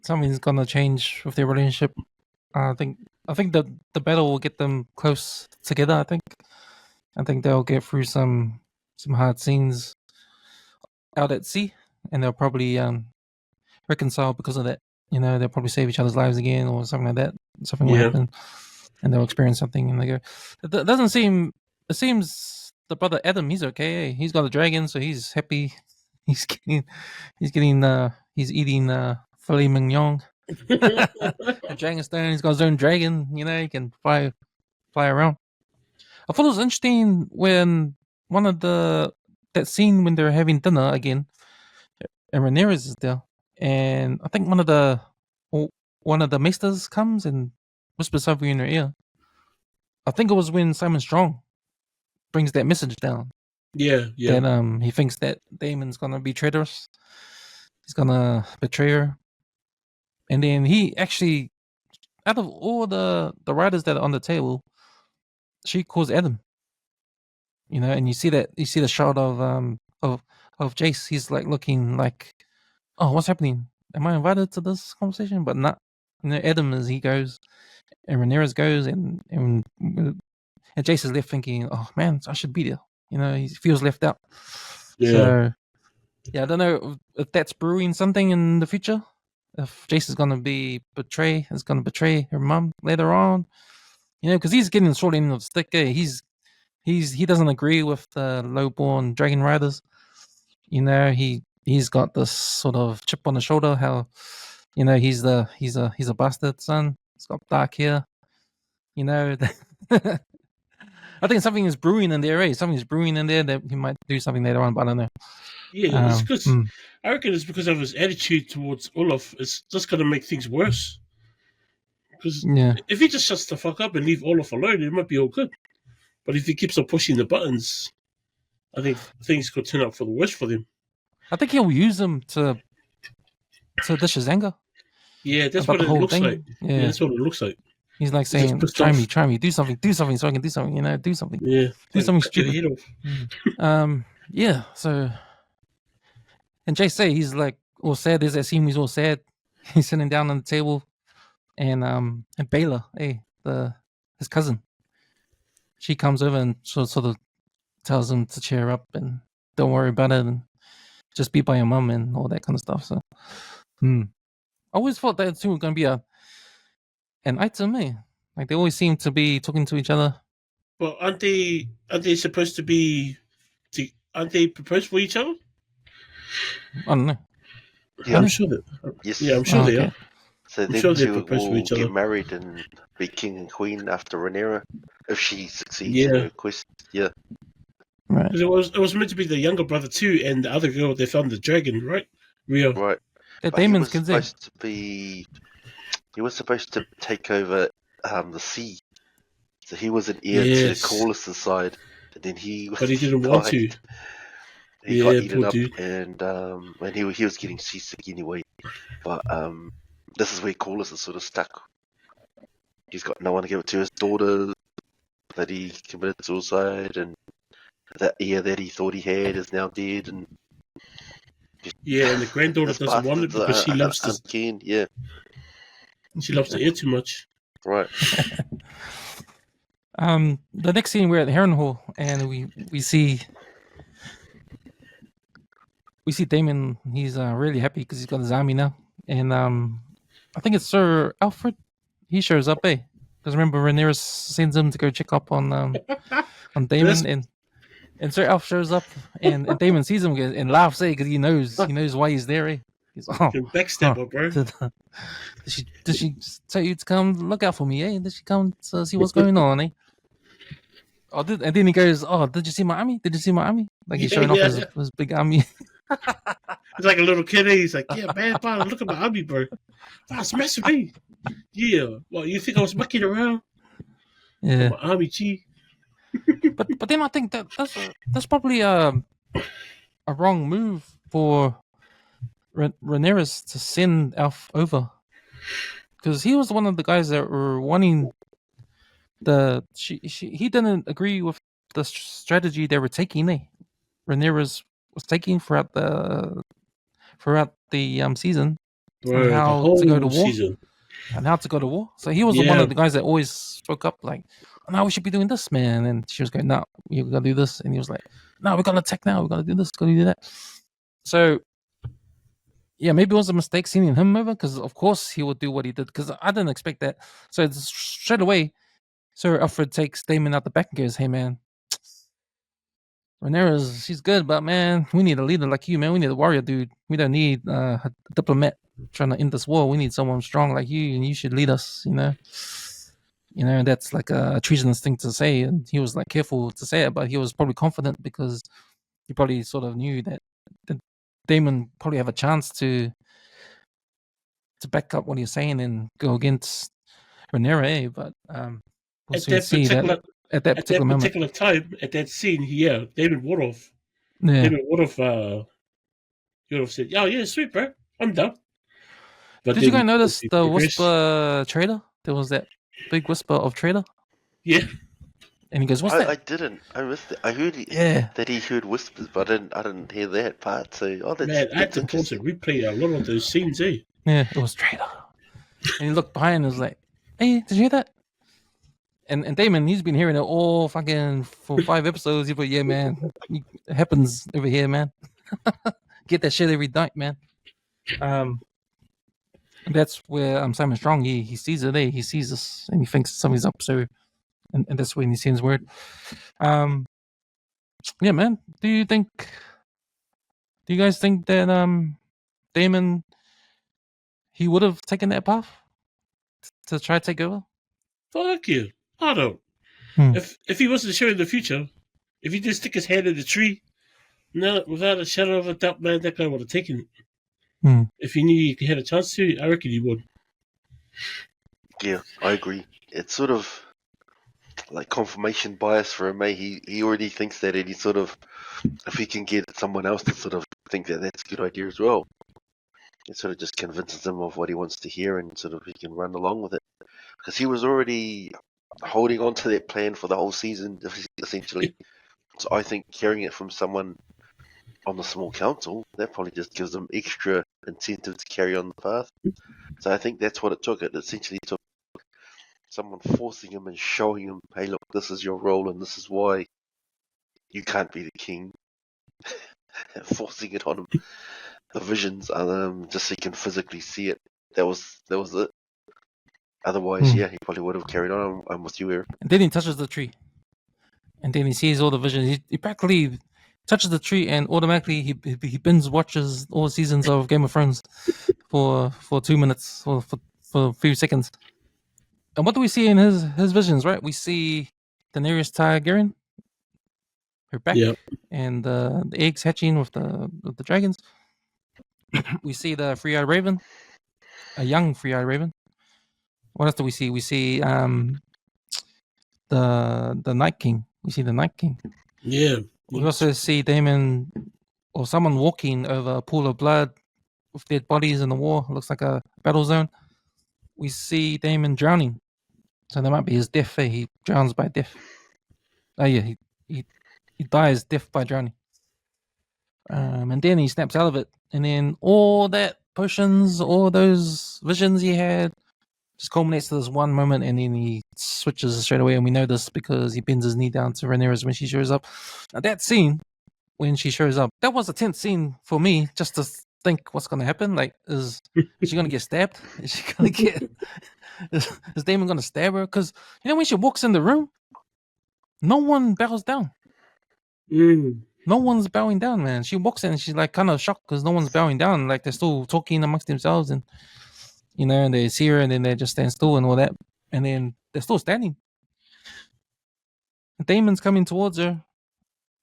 something's gonna change with their relationship. I think the battle will get them close together. I think they'll get through some hard scenes out at sea, and they'll probably reconcile because of that. They'll probably save each other's lives again, or something like that. Something will happen, and they'll experience something, and they go. It doesn't seem. It seems the brother Adam, he's okay. He's got a dragon, so he's happy. He's eating filet mignon. A dragon stone. He's got his own dragon. He can fly around. I thought it was interesting when that scene when they're having dinner again, and Rhaenyra is there, and I think one of the maesters comes and whispers something in her ear. I think it was when Simon Strong brings that message down. Yeah. That he thinks that Daemon's gonna be traitorous. He's gonna betray her. And then he actually, out of all the writers that are on the table, she calls Adam. And you see the shot of Jace. He's like looking like, oh, what's happening? Am I invited to this conversation? But not. Adam he goes, and Rhaenyra goes, and Jace is left thinking, oh man, I should be there. He feels left out. Yeah. So yeah, I don't know if that's brewing something in the future. If Jace is going to betray her mom later on, because he's getting the short end of the stick. He doesn't agree with the lowborn dragon riders. He's got this sort of chip on the shoulder. How, he's a bastard son. He's got dark hair. I think something is brewing in there. Something's brewing in there that he might do something later on, but I don't know. Yeah, it's because I reckon it's because of his attitude towards Olaf. It's just going to make things worse. Because if he just shuts the fuck up and leave Olaf alone, it might be all good. But if he keeps on pushing the buttons, I think things could turn out for the worse for them. I think he'll use them to dish his anger. Yeah, that's what it looks like. Yeah, that's what it looks like. He's like saying, try me, do something so I can do something, do something. Yeah. Do something stupid. Yeah, so... And Jay say he's like all sad. There's that scene he's all sad. He's sitting down on the table, and Baylor, his cousin, she comes over and sort of tells him to cheer up and don't worry about it and just be by your mom and all that kind of stuff. So, I always thought that two were gonna be an item, Like they always seem to be talking to each other. Well, aren't they supposed to be? Aren't they proposed for each other? I don't know. Yeah, I'm sure that. Yes. Yeah, I'm sure they are. So I'm them sure they two propose to will each other. get married and be king and queen after Rhaenyra if she succeeds in her quest. Yeah. Right. Because it was meant to be the younger brother too, and the other girl they found the dragon, right? Rio. Right. That But he Damon's was supposed to be. He was supposed to take over the sea. So he was an heir to Corlys' side, and then but he didn't want to. He got eaten up, dude. and he was getting seasick anyway. But this is where Corlys is sort of stuck. He's got no one to give it to. His daughter that he committed suicide, and that heir that he thought he had is now dead, and and the granddaughter doesn't want it because she loves the king. Yeah, she loves the heir too much. Right. The next scene, we're at the Heron Hall, and we see Daemon. He's really happy because he's got his army now, and I think it's Sir Alfred. He shows up, because Because remember, Rhaenyra sends him to go check up on Daemon, That's- and Sir Alf shows up, and Daemon sees him and laughs, because he knows why he's there. He's Fucking backstabber, bro. Did she tell you to come look out for me? Did she come to see what's going on? And then he goes, "Oh, did you see my army? Did you see my army?" Like he's showing off his big army. It's like a little kid. He's like, yeah, man, bro, look at my army, bro. That's messing me. Yeah. Well, you think I was mucking around? Yeah. My army, G. But then I think that's probably a wrong move for Rhaenyra to send Alf over, because he was one of the guys that were wanting he didn't agree with the strategy they were taking. Rhaenyra was taking throughout the season, Bro, and the how whole to go to war. season. And how to go to war. So he was one of the guys that always spoke up, like, "No, we should be doing this, man." And she was going, "No, we gotta do this." And he was like, "No, we gotta attack now. We gotta do this. Gotta do that." So yeah, maybe it was a mistake sending him over, because of course he would do what he did, because I didn't expect that. So straight away, Sir Alfred takes Damon out the back and goes, "Hey, man, Rhaenyra's, she's good, but man, we need a leader like you, man. We need a warrior, dude. We don't need a diplomat trying to end this war. We need someone strong like you, and you should lead us, and that's like a treasonous thing to say." And he was like careful to say it, but he was probably confident, because he probably sort of knew that Damon probably have a chance to back up what he's saying and go against Rhaenyra. But we'll At see that at that particular moment. particular time, at that scene, David would have. Yeah. David would have. He would have said, "Oh yeah, sweet, bro, I'm done." But Did you guys notice the whisper trailer? There was that big whisper of trailer. Yeah. And he goes, "What's that?" I didn't. I missed it. I heard that he heard whispers, but I didn't hear that part. So, Man, I had to pause and replay a lot of those scenes, Yeah, it was trailer. And he looked behind and was like, "Hey, did you hear that?" And Damon, he's been hearing it all fucking for 5 episodes. He's like, "Yeah, man, it happens over here, man. Get that shit every night, man." That's where Simon Strong, he sees it. He sees us and he thinks something's up. So, and that's when he sends word. Yeah, man. Do you guys think that Damon, he would have taken that path to try to take over? Fuck you. I don't. If he wasn't sure in the future, if he just stick his head in the tree, no, without a shadow of a doubt, man, that guy would have taken it. If he knew he had a chance to, I reckon he would. Yeah, I agree. It's sort of like confirmation bias for him. He already thinks that, and he sort of, if he can get someone else to sort of think that that's a good idea as well, it sort of just convinces him of what he wants to hear, and sort of he can run along with it. Because he was already holding on to that plan for the whole season, essentially. So I think hearing it from someone on the small council, that probably just gives them extra incentive to carry on the path. So I think that's what it took. It essentially took someone forcing him and showing him, "Hey, look, this is your role, and this is why you can't be the king." Forcing it on him, the visions, just so he can physically see it. That was it. Otherwise, he probably would have carried on. I'm with you, Eric. And then he touches the tree, and then he sees all the visions. He practically touches the tree, and automatically he binge watches all seasons of Game of Thrones for 2 minutes or for a few seconds. And what do we see in his visions? Right, we see Daenerys Targaryen, her back, and the eggs hatching with the dragons. We see the three-eyed raven, a young three-eyed raven. What else do we see? We see the Night King. We see the Night King. Yeah. We also see Daemon or someone walking over a pool of blood with dead bodies in the war. It looks like a battle zone. We see Daemon drowning. So that might be his death. He drowns by death. Oh yeah, he dies death by drowning. And then he snaps out of it. And then all that potions, all those visions he had, just culminates to this one moment, and then he switches straight away. And we know this because he bends his knee down to Rhaenyra when she shows up. Now that scene, when she shows up, that was a tense scene for me, just to think what's gonna happen. Like, is she gonna get stabbed? Is she gonna get? Is Damon gonna stab her? Because when she walks in the room, no one bows down. No one's bowing down, man. She walks in and she's like kind of shocked because no one's bowing down. Like they're still talking amongst themselves, and and they see her and then they just stand still and all that, and then they're still standing. Damon's coming towards her,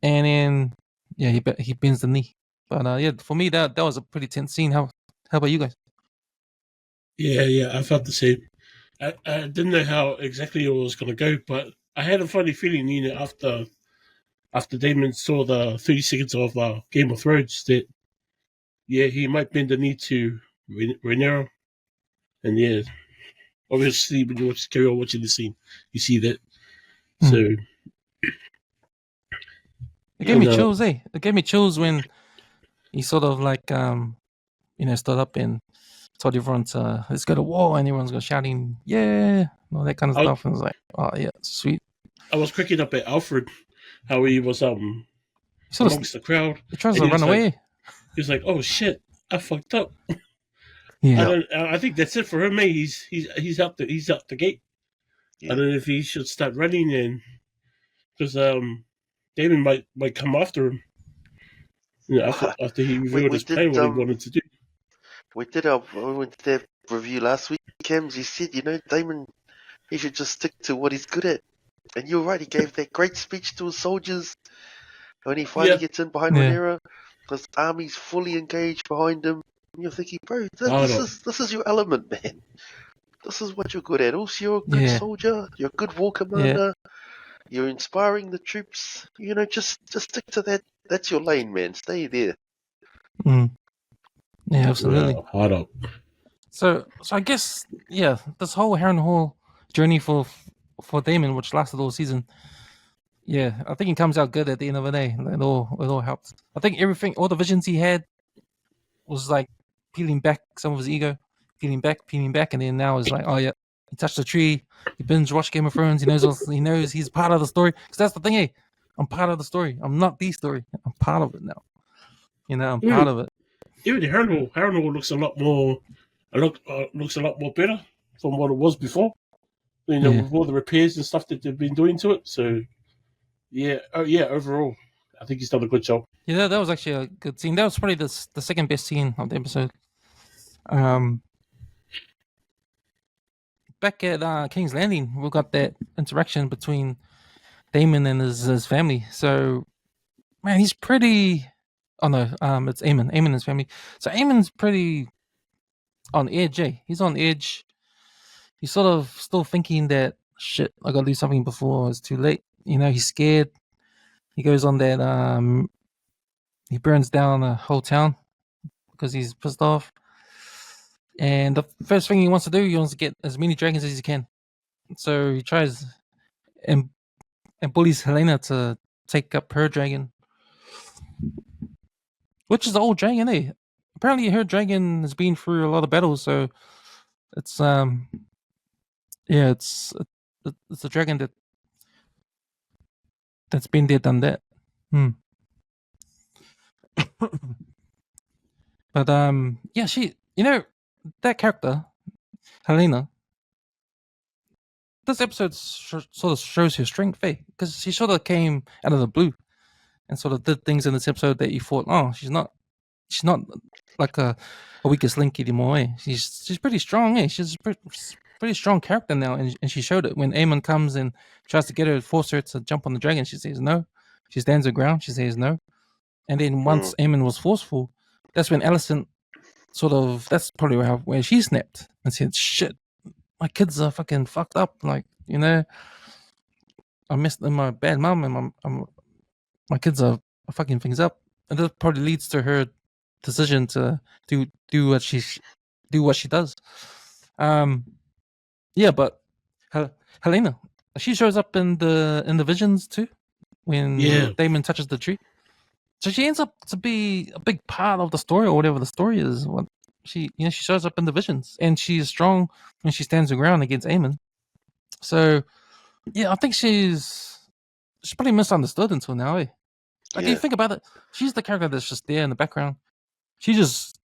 and then he bends the knee. But for me that was a pretty tense scene. How about you guys? Yeah, I felt the same. I didn't know how exactly it was going to go, but I had a funny feeling, after Damon saw the 30 seconds of Game of Thrones, that he might bend the knee to Rhaenyra, and obviously when you carry on watching the scene, you see that. So it gave me chills, eh? It gave me chills when he sort of like stood up and told everyone to let's go to war, and everyone's shouting, yeah, all that kind of stuff. And I was like, oh yeah, sweet. I was cracking up at Alfred, how he was amongst the crowd. He tries to run away. He's like, oh shit, I fucked up. Yeah. I think that's it for him, mate. He's out the gate. Yeah. I don't know if he should start running, and because Damon might come after him. After he revealed his plan, what he wanted to do. We went to their review last week, Kems. You said, Damon, he should just stick to what he's good at. And you're right, he gave that great speech to his soldiers when he finally gets in behind Rhaenyra, because the army's fully engaged behind him. And you're thinking, bro, this is your element, man. This is what you're good at. Also, you're a good soldier. You're a good war commander. You're inspiring the troops. Just stick to that. That's your lane, man. Stay there. Mm. Yeah, absolutely. Wow, hard up. So I guess this whole Harrenhal journey for Damon, which lasted all season. Yeah, I think it comes out good at the end of the day. It all helped. I think all the visions he had was like peeling back some of his ego, peeling back, and then now it's like, oh yeah, he touched the tree, he binge watched Game of Thrones, he knows he's part of the story. Because that's the thing, hey, I'm part of the story. I'm not the story. I'm part of it now. I'm part of it. Even the Harrenhal looks a lot more better from what it was before. With all the repairs and stuff that they've been doing to it. So, overall, I think he's done a good job. Yeah, that was actually a good scene. That was probably the second best scene of the episode. Back at King's Landing, we got that interaction between Damon and his family. So, man, he's pretty. Oh no, it's Aemon and his family. So Aemon's pretty on edge, eh? He's on edge. He's sort of still thinking that shit, I gotta do something before it's too late. He's scared. He goes on that he burns down the whole town because he's pissed off. And the first thing he wants to get as many dragons as he can. So he tries and bullies Helena to take up her dragon, which is the old dragon, eh? Apparently her dragon has been through a lot of battles, so it's it's a dragon that's been there, done that. But she, that character, Helena. This episode sort of shows her strength, eh? Because she sort of came out of the blue and sort of did things in this episode that you thought, oh, she's not like a weakest link anymore, eh? She's pretty strong, eh? She's a pretty strong character now, and she showed it when Aemon comes and tries to get her, force her to jump on the dragon. She says no. She stands her ground. She says no. And then once Aemon was forceful, that's when Alicent that's probably where she snapped and said, shit, my kids are fucking fucked up. Like, I missed my bad mom, and my kids are fucking things up. And that probably leads to her decision to do what she does. But Helena, she shows up in the visions too when Damon touches the tree. So she ends up to be a big part of the story, or whatever the story is. What she shows up in the visions, and she is strong when she stands her ground against Aemon. So I think she's probably misunderstood until now, eh? Like, you think about it, she's the character that's just there in the background. She just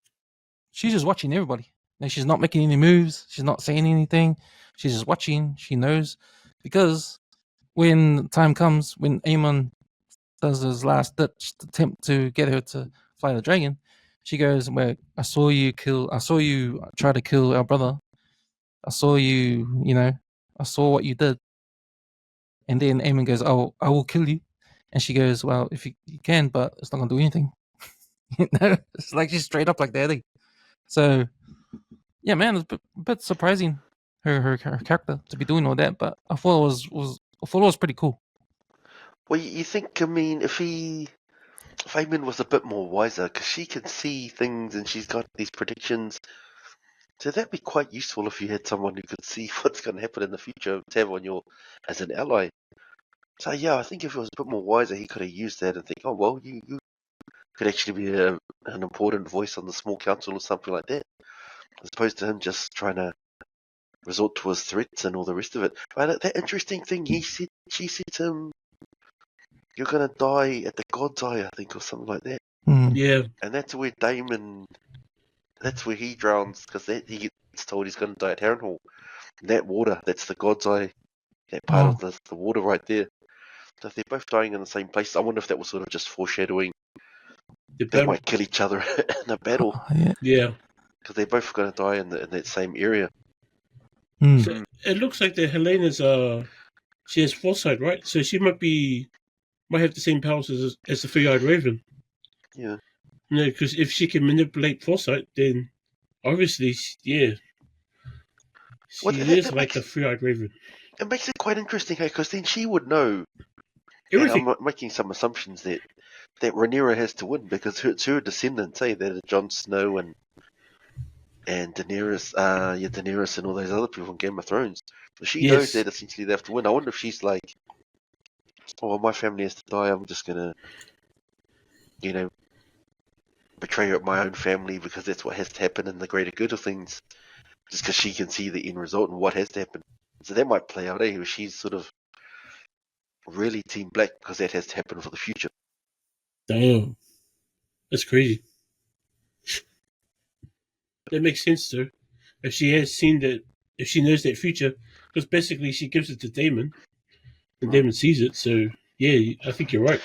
she's just watching everybody. Like, she's not making any moves. She's not saying anything. She's just watching. She knows, because when time comes, when Aemon does his last ditch attempt to get her to fly the dragon, she goes, "Well, I saw you try to kill our brother. I saw you, I saw what you did." And then Aemon goes, "Oh, I will kill you." And she goes, "Well, if you can, but it's not gonna do anything." It's like she's straight up like that. So yeah, man, it's a bit surprising her character to be doing all that, but I thought it was pretty cool. Well, you think, I mean, if Eamon was a bit more wiser, because she can see things and she's got these predictions, so that'd be quite useful if you had someone who could see what's going to happen in the future to have as an ally. So yeah, I think if he was a bit more wiser, he could have used that and think, oh well, you could actually be an important voice on the small council or something like that, as opposed to him just trying to resort to his threats and all the rest of it. But that interesting thing, she said to him, "You're gonna die at the God's Eye," I think, or something like that. Yeah. And that's where that's where he drowns, because he gets told he's gonna die at Harrenhal. That water, that's the God's Eye, that part of the water right there. So if they're both dying in the same place, I wonder if that was sort of just foreshadowing they might kill each other in a battle. Yeah. Because they're both going to die in that same area. So it looks like that Helena's she has foresight, right? So she might have the same powers as the three-eyed raven. Yeah. Because if she can manipulate foresight, then obviously, yeah, she is like the three-eyed raven. It makes it quite interesting, because then she would know. Everything. And I'm making some assumptions that Rhaenyra has to win, because it's her descendants, that Jon Snow and Daenerys and all those other people from Game of Thrones. So she knows that essentially they have to win. I wonder if she's like, "Oh, well, my family has to die. I'm just gonna, betray my own family because that's what has to happen in the greater good of things." Just because she can see the end result and what has to happen. So that might play out, where she's sort of really Team Black because that has to happen for the future. Damn, that's crazy. That makes sense, though. If she has seen that, if she knows that future, because basically she gives it to Daemon, and Daemon sees it. So yeah, I think you're right.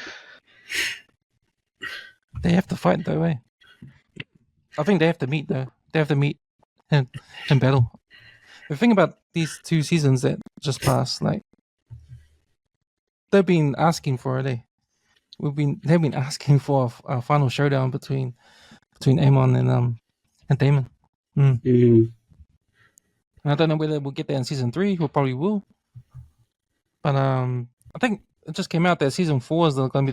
They have to fight though, eh? I think they have to meet though. They have to meet in battle. The thing about these 2 seasons that just passed, like, they've been asking for it, eh? They've been asking for a final showdown between Aemon and Daemon. I don't know whether we'll get that in season 3. We probably will. But I think it just came out that season 4 is going to be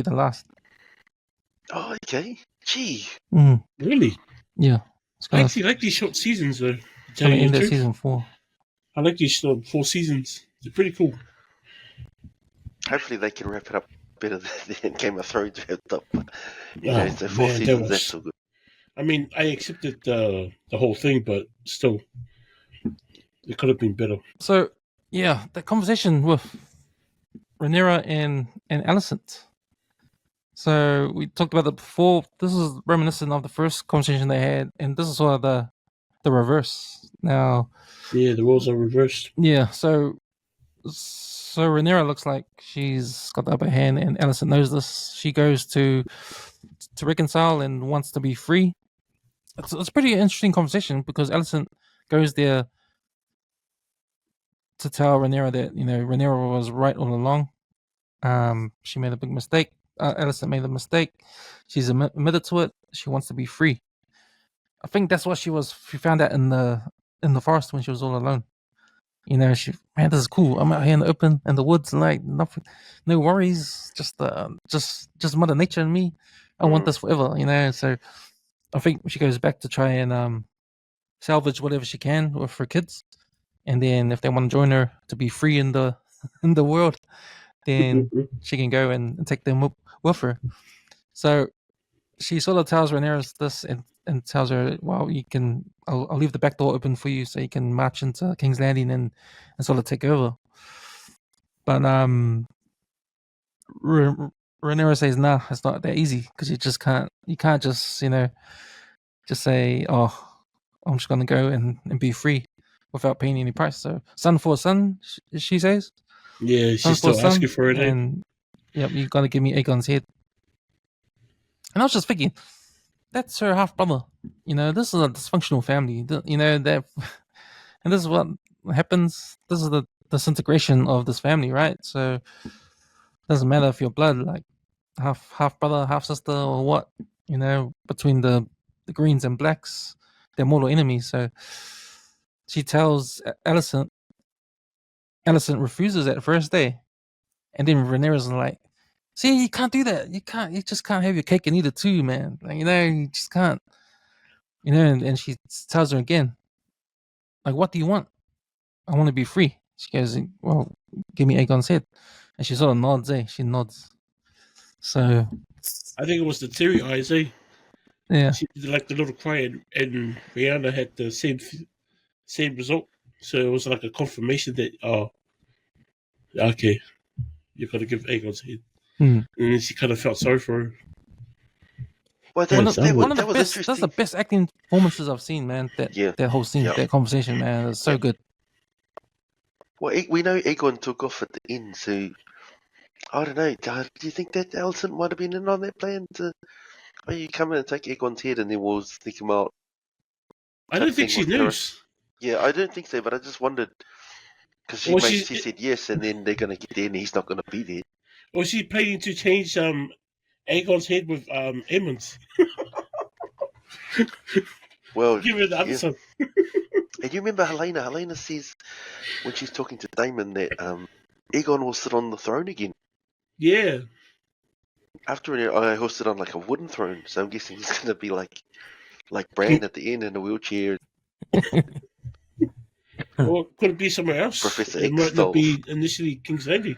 the last. Oh, okay. Gee. Really? Yeah. I actually like these short seasons, though. It's going to end at season 4. I like these short 4 seasons. They're pretty cool. Hopefully they can wrap it up better than Game of Thrones wrapped up. So 4 seasons, that's so good. I mean, I accepted the whole thing, but still, it could have been better. So, yeah, the conversation with Rhaenyra and Alicent. So we talked about it before. This is reminiscent of the first conversation they had, and this is sort of the reverse. Now, yeah, the roles are reversed. Yeah, so Rhaenyra looks like she's got the upper hand, and Alicent knows this. She goes to reconcile and wants to be free. It's a pretty interesting conversation because Alicent goes there to tell Rhaenyra that Rhaenyra was right all along. She made a big mistake. Alicent made a mistake. She's admitted to it. She wants to be free. I think that's what she found out in the forest when she was all alone. This is cool. I'm out here in the open, in the woods, like nothing, no worries. Just Mother Nature and me. I want this forever. So I think she goes back to try and salvage whatever she can with her kids, and then if they want to join her to be free in the world, then she can go and take them with her. So she sort of tells Rhaenyra this and tells her, well, I'll leave the back door open for you so you can march into King's Landing and sort of take over. But Rhaenyra says, nah, it's not that easy because you can't just, just say, "Oh, I'm just gonna go and be free without paying any price." So, son for son, she says, Yeah, son she's for still asking son, for it. and yep, you gotta give me Aegon's head. And I was just thinking, that's her half brother. This is a dysfunctional family. That, and this is what happens. This is the disintegration of this family, right? So, it doesn't matter if you're blood, like half brother, half sister, or what. Between the greens and blacks, they're mortal enemies. So, she tells Alicent. Alicent refuses at first day, and then Rhaenyra is like, "See, you can't do that. You can't. You just can't have your cake and eat it too, man. Like, you just can't." And she tells her again, like, "What do you want?" "I want to be free." She goes, "Well, give me Aegon's head." And she sort of nods, She nods. So, I think it was the teary eyes, yeah. She did like the little cry, and Rihanna had the same result. So it was like a confirmation that, oh, okay, you got to give Aegon's head. Hmm. And then she kind of felt sorry for her. Well, One Yes, of, I would. one of the that was best. That's interesting. the best acting performances I've seen, man. Yeah. That whole scene, Yeah. that conversation, man, is so Yeah. good. Well, we know Aegon took off at the end, so I don't know. Do you think that Alicent might have been in on that plan to? Oh, you come in and take Aegon's head, and then we'll sneak him out. I Type don't think thing she with knows. Laris. Yeah, I don't think so, but I just wondered because Or she she's said yes, and then they're gonna get there, and he's not gonna be there. or she's planning to change Aegon's head with Aemond's. Well, Give her the other yeah. son. And you remember Helena? Helena says when she's talking to Daemon that Aegon will sit on the throne again. Yeah. After he'll sit on like a wooden throne, so I'm guessing he's gonna be like Bran at the end in a wheelchair, Or could it be somewhere else? Professor It X might not style. be initially King's Landing.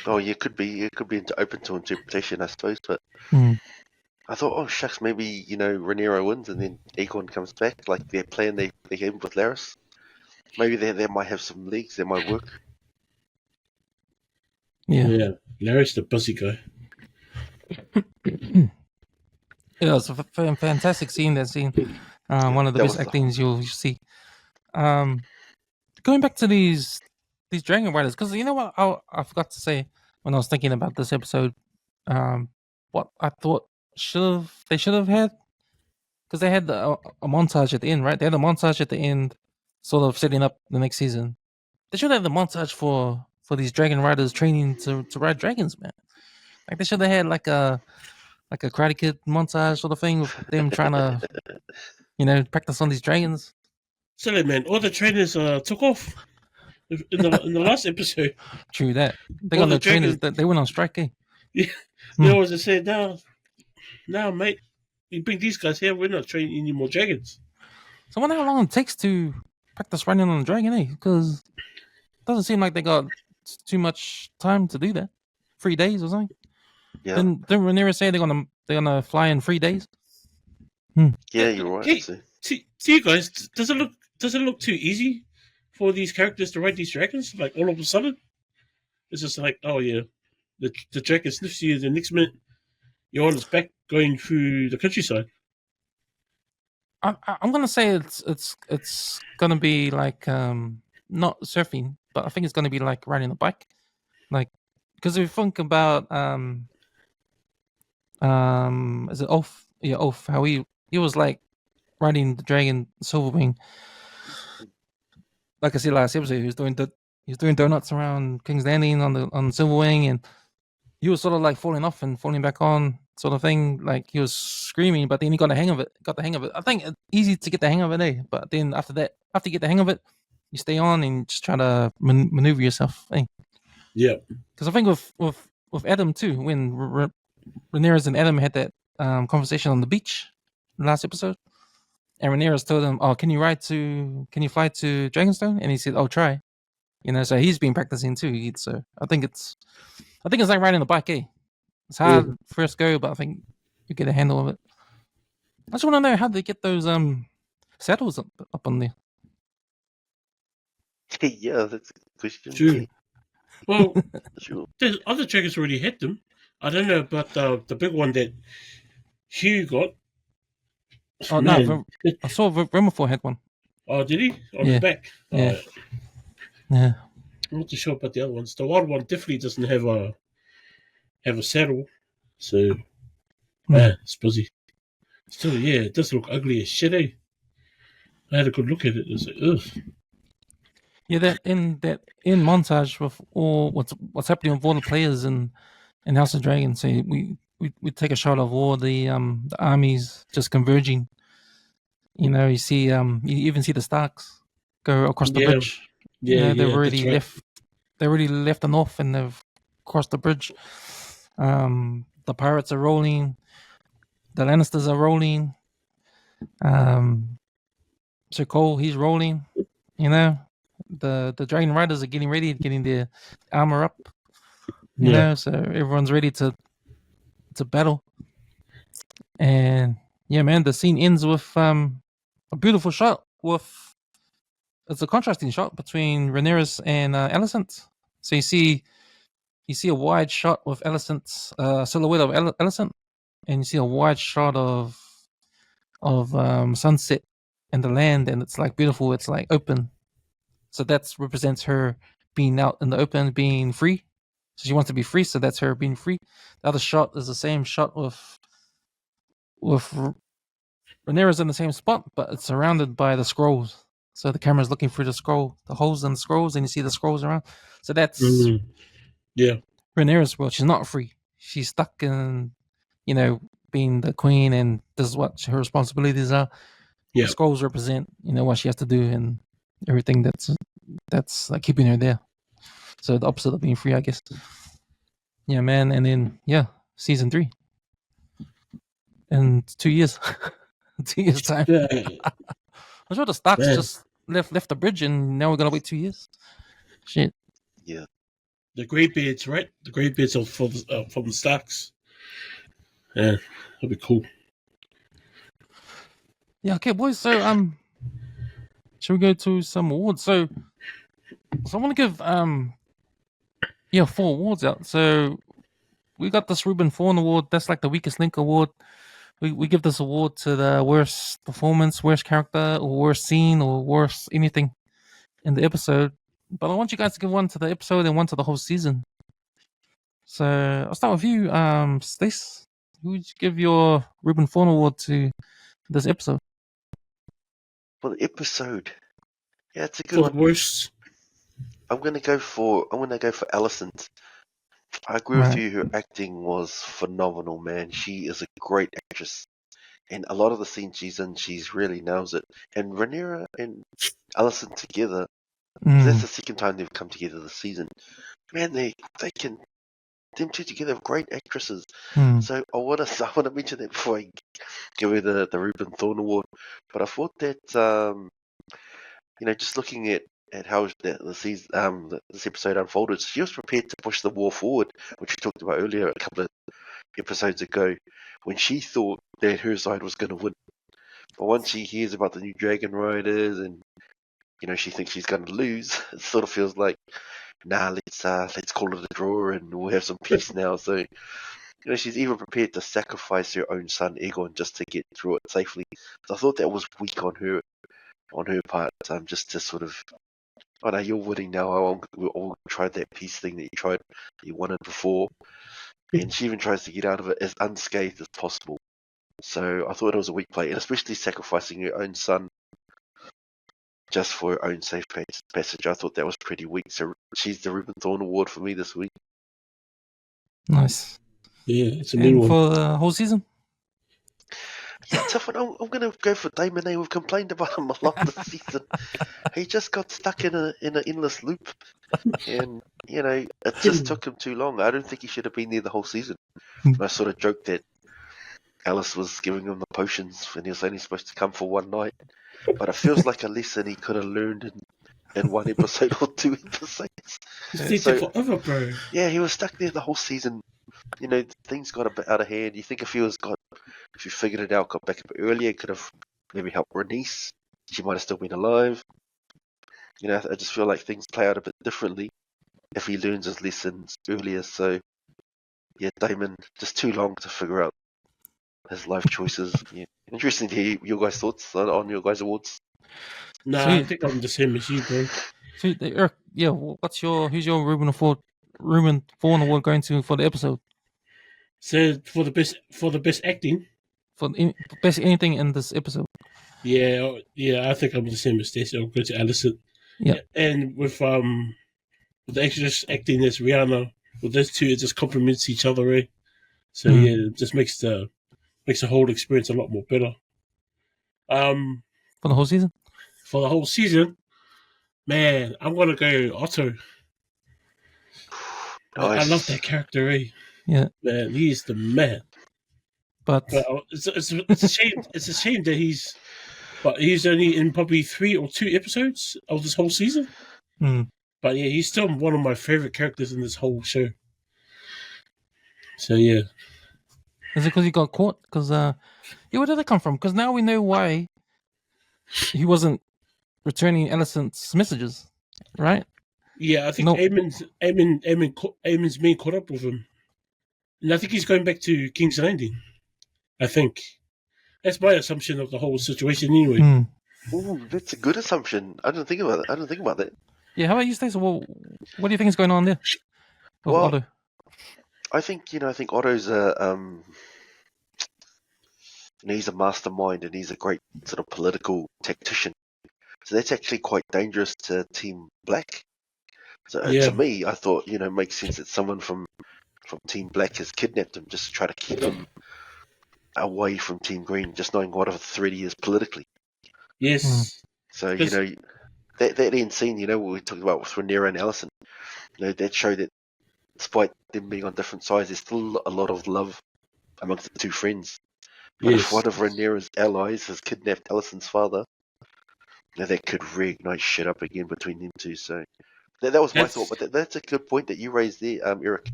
Oh, yeah, it could be open to interpretation, I suppose. But Hmm. I thought, oh shucks, maybe Rhaenyra wins and then Aegon comes back, like their plan they gave with Laris. Maybe they might have some legs, they might work. Yeah. Laris the busy guy. Yeah, it's a fantastic scene. That scene, one of the that best was the- actings you'll see. Going back to these Dragon Riders, because you know what I forgot to say when I was thinking about this episode. What I thought they should have had, because they had a montage at the end, right? They had a montage at the end, sort of setting up the next season. They should have the montage for these Dragon Riders training to ride dragons, man. Like they should have had like a Karate Kid montage sort of thing with them trying to practice on these dragons. Silly man, all the trainers took off in the last episode. True that. They All got the no trainers. dragons. They went on strike, eh? Yeah, they always said, now, mate, you bring these guys here. We're not training any more dragons. So I wonder how long it takes to practice riding on a dragon, eh? Because it doesn't seem like they got too much time to do that. 3 days or something. Yeah. Didn't Rhaenyra say they're gonna fly in 3 days? Yeah, you're right. Hey, So. to you guys, does it look too easy for these characters to ride these dragons? Like all of a sudden, it's just like, oh yeah, the dragon sniffs you. The next minute, you're on its back going through the countryside. I'm gonna say it's gonna be like not surfing, but I think it's gonna be like riding a bike, like because if you think about is it Oath? Yeah, Oath. How he was like riding the dragon Silverwing. Like I said last episode, he was doing donuts around King's Landing on Silverwing, and he was sort of like falling off and falling back on, sort of thing. Like he was screaming, but then he got the hang of it. I think it's easy to get the hang of it, eh? But then after you get the hang of it, you stay on and just try to maneuver yourself, eh? Yeah, Because I think with Adam too, when Rhaenyra and Adam had that conversation on the beach last episode, and Rhaenyra told him, "Oh, can you fly to Dragonstone?" And he said, "Oh, try." So he's been practicing too. So I think it's like riding a bike, eh? It's hard first go, but I think you get a handle of it. I just want to know how they get those saddles up on there. Yeah, that's a good question. true. Yeah, Well, sure. there's other dragons already had them. I don't know about the big one that Hugh got. Oh no, Man. I saw Remofor had one. Oh, did he? On his Yeah. back? Yeah. Yeah. I'm not too sure about the other ones. The wild one definitely doesn't have a saddle. So, man, it's busy. Still, yeah, it does look ugly as shit, eh? I had a good look at it. It's like, ugh. Yeah, that in montage with all what's happening with all the players in House of Dragons. So we take a shot of all the armies just converging. You know, you see you even see the Starks go across the Yeah, bridge. You know, they've yeah, that's already right. left. They already left the north and they've crossed the bridge. The pirates are rolling. The Lannisters are rolling. Sir Cole, he's rolling. You know, the Dragon Riders are getting ready, getting their armor up. You Yeah. know, so everyone's ready to battle. And yeah, man, the scene ends with a beautiful shot with it's a contrasting shot between Rhaenyra's and Alicent. So you see a wide shot with Alicent's silhouette of Alicent, and you see a wide shot of sunset and the land, and it's like beautiful. It's like open. So that represents her being out in the open, being free. So she wants to be free. So that's her being free. The other shot is the same shot with Rhaenyra's in the same spot, but it's surrounded by the scrolls. So the camera's looking through the scroll, the holes in the scrolls, and you see the scrolls around. So that's Mm, yeah. Rhaenyra's world. She's not free. She's stuck in, you know, being the queen, and this is what her responsibilities are. The Yeah. scrolls represent, you know, what she has to do and everything that's like keeping her there. So the opposite of being free, I guess. Yeah, man. And then season 3 in 2 years, 2 years time. Yeah. I'm sure the Starks Man, just left the bridge, and now we're gonna wait 2 years. Shit. Yeah. the Greybeards, right? The Greybeards are from the Starks. Yeah, that'd be cool. Yeah. Okay, boys. So should we go to some awards? So I want to give 4 awards out. So we got this Ruben Thorne Award. That's like the weakest link award. We give this award to the worst performance, worst character, or worst scene, or worst anything in the episode. But I want you guys to give one to the episode and one to the whole season. So I'll start with you, Stace. Who would you give your Ruben Thorne Award to this episode? For the episode, yeah, it's a good For the one. worst. I'm gonna go for Alicent. I agree with Right. you. Her acting was phenomenal, man. She is a great actress, and a lot of the scenes she's in, she's really nails it. And Rhaenyra and Alicent together, 'cause that's the second time they've come together this season. Man, they can them two together are great actresses. So I wanna mention that before I give her the Ruben Thorne Award. But I thought that just looking at how the season this episode unfolded, she was prepared to push the war forward, which we talked about earlier a couple of episodes ago, when she thought that her side was going to win. But once she hears about the new Dragon Riders and she thinks she's going to lose, it sort of feels like, nah, let's call it a draw and we'll have some peace now. So she's even prepared to sacrifice her own son Aegon just to get through it safely. So I thought that was weak on her part, just to sort of, oh no, you're winning now. We'll try that peace thing that you wanted before. And she even tries to get out of it as unscathed as possible. So I thought it was a weak play, and especially sacrificing her own son just for her own safe passage. I thought that was pretty weak. So she's the Ruben Thorne Award for me this week. Nice. Yeah, it's a mean And one. for the whole season? Yeah, tough one. I'm going to go for Damon. We've complained about him a lot this season. He just got stuck in an endless loop, and it just took him too long. I don't think he should have been there the whole season. And I sort of joked that Alice was giving him the potions when he was only supposed to come for one night, but it feels like a lesson he could have learned in one episode or 2 episodes. He stayed there forever, bro. Yeah, he was stuck there the whole season. Things got a bit out of hand. You think if you figured it out, got back a bit earlier, could have maybe helped Bernice. She might have still been alive. I just feel like things play out a bit differently if he learns his lessons earlier. So, yeah, Damon, just too long to figure out. his life choices. Yeah, interesting to hear your guys' thoughts on your guys' awards. Nah, I Sweet. think I'm the same as you, bro. Sweet. Eric, yeah, who's your Ruben Thorne Award going to for the episode? So for the best acting, For best anything in this episode? yeah, I think I'm the same as Stacey. I'll go to Alison. Yeah. And with the actress acting as Rihanna, with those two, it just complements each other, eh? So yeah, it just makes the whole experience a lot more better. For the whole season? For the whole season, man, I'm gonna go Otto. I love that character, eh? Yeah. Man, he's the man. But it's a shame. It's a shame that he's only in probably 3 or 2 episodes of this whole season. But yeah, he's still one of my favorite characters in this whole show. So yeah. Is it because he got caught? Because where did that come from? Because now we know why he wasn't returning Allison's messages, right? Yeah, I think Eamon's being caught up with him, and I think he's going back to King's Landing. I think that's my assumption of the whole situation, anyway. Ooh, that's a good assumption. I didn't think about that. Yeah, how about you, Stacey? Well, what do you think is going on there? Well, Otto? I think Otto's he's a mastermind and he's a great sort of political tactician. So that's actually quite dangerous to Team Black. So to me, I thought, it makes sense that someone from Team Black has kidnapped him just to try to keep him away from Team Green, just knowing what a threat he is politically. Yes. So, that end scene, what we talked about with Rhaenyra and Allison, that showed that despite them being on different sides, there's still a lot of love amongst the two friends. But if one of Rhaenyra's allies has kidnapped Allison's father, that could reignite shit up again between them two. So that was my thought. But that's a good point that you raised there, Eric.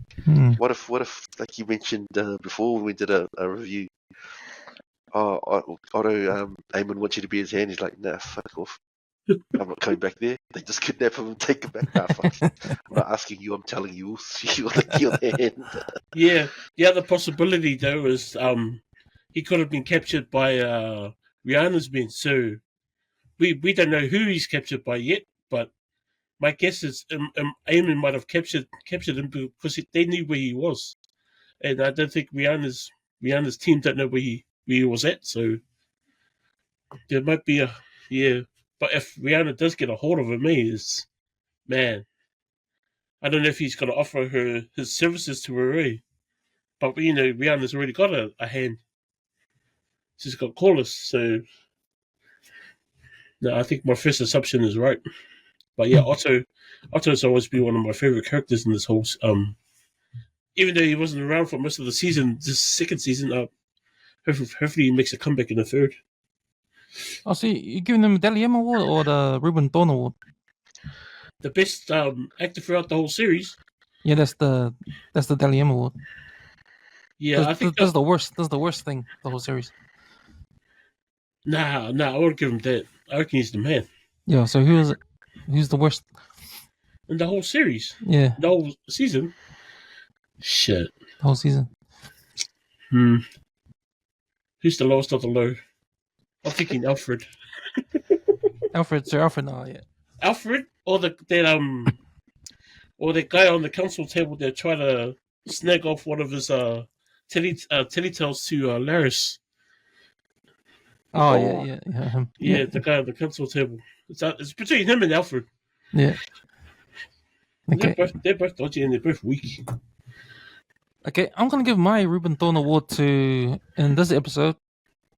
What if, like you mentioned before when we did a review, Otto, Eamon wants you to be his hand. He's like, nah, fuck off. I'm not coming back there. They just kidnap him and take him back. Nah, fuck. I'm not asking you. I'm telling you. You're the hand. Yeah. The other possibility though is he could have been captured by Rihanna's men. So we don't know who he's captured by yet. But my guess is Eamon might have captured him because they knew where he was, and I don't think Rihanna's team don't know where he was at. So there might be But if Rihanna does get a hold of him, man, I don't know if he's going to offer her his services to her. But Rihanna's already got a hand. She's got callers, so no, I think my first assumption is right. But yeah, Otto's always been one of my favorite characters in this whole. Even though he wasn't around for most of the season, this second season, hopefully he makes a comeback in the third. Oh, so you giving them the Dally M Award or the Ruben Thorne Award? The best actor throughout the whole series. Yeah, that's the Dally M Award. Yeah, I think that's the worst. That's the worst thing, the whole series. Nah, I won't give him that. I reckon he's the man. Yeah, so who's the worst? In the whole series? Yeah. The whole season? Shit. The whole season. Who's the lowest of the low? I'm thinking Alfred. Sir Alfred, no, yeah. Alfred? Or the guy on the council table that tried to snag off one of his teletells to Laris. Oh, yeah. Him. Yeah, the guy on the council table. It's between him and Alfred. Yeah. Okay. They're both dodgy and they're both weak. Okay, I'm gonna give my Ruben Thorne Award to in this episode.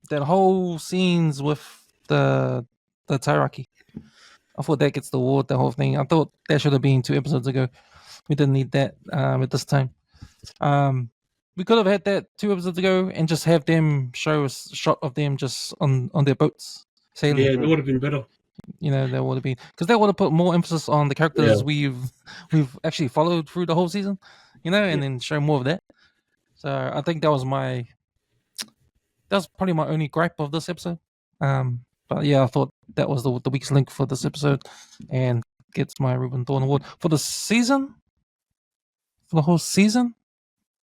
That whole scenes with the hierarchy. I thought that gets the award. The whole thing. I thought that should have been 2 episodes ago. We didn't need that at this time. We could have had that 2 episodes ago and just have them show a shot of them just on their boats sailing. Yeah, that would have been better. That would have been because that would have put more emphasis on the characters we've actually followed through the whole season. And then show more of that. So I think that was probably my only gripe of this episode. But yeah, I thought that was the weakest link for this episode, and gets my Ruben Thorne Award for the season. For the whole season,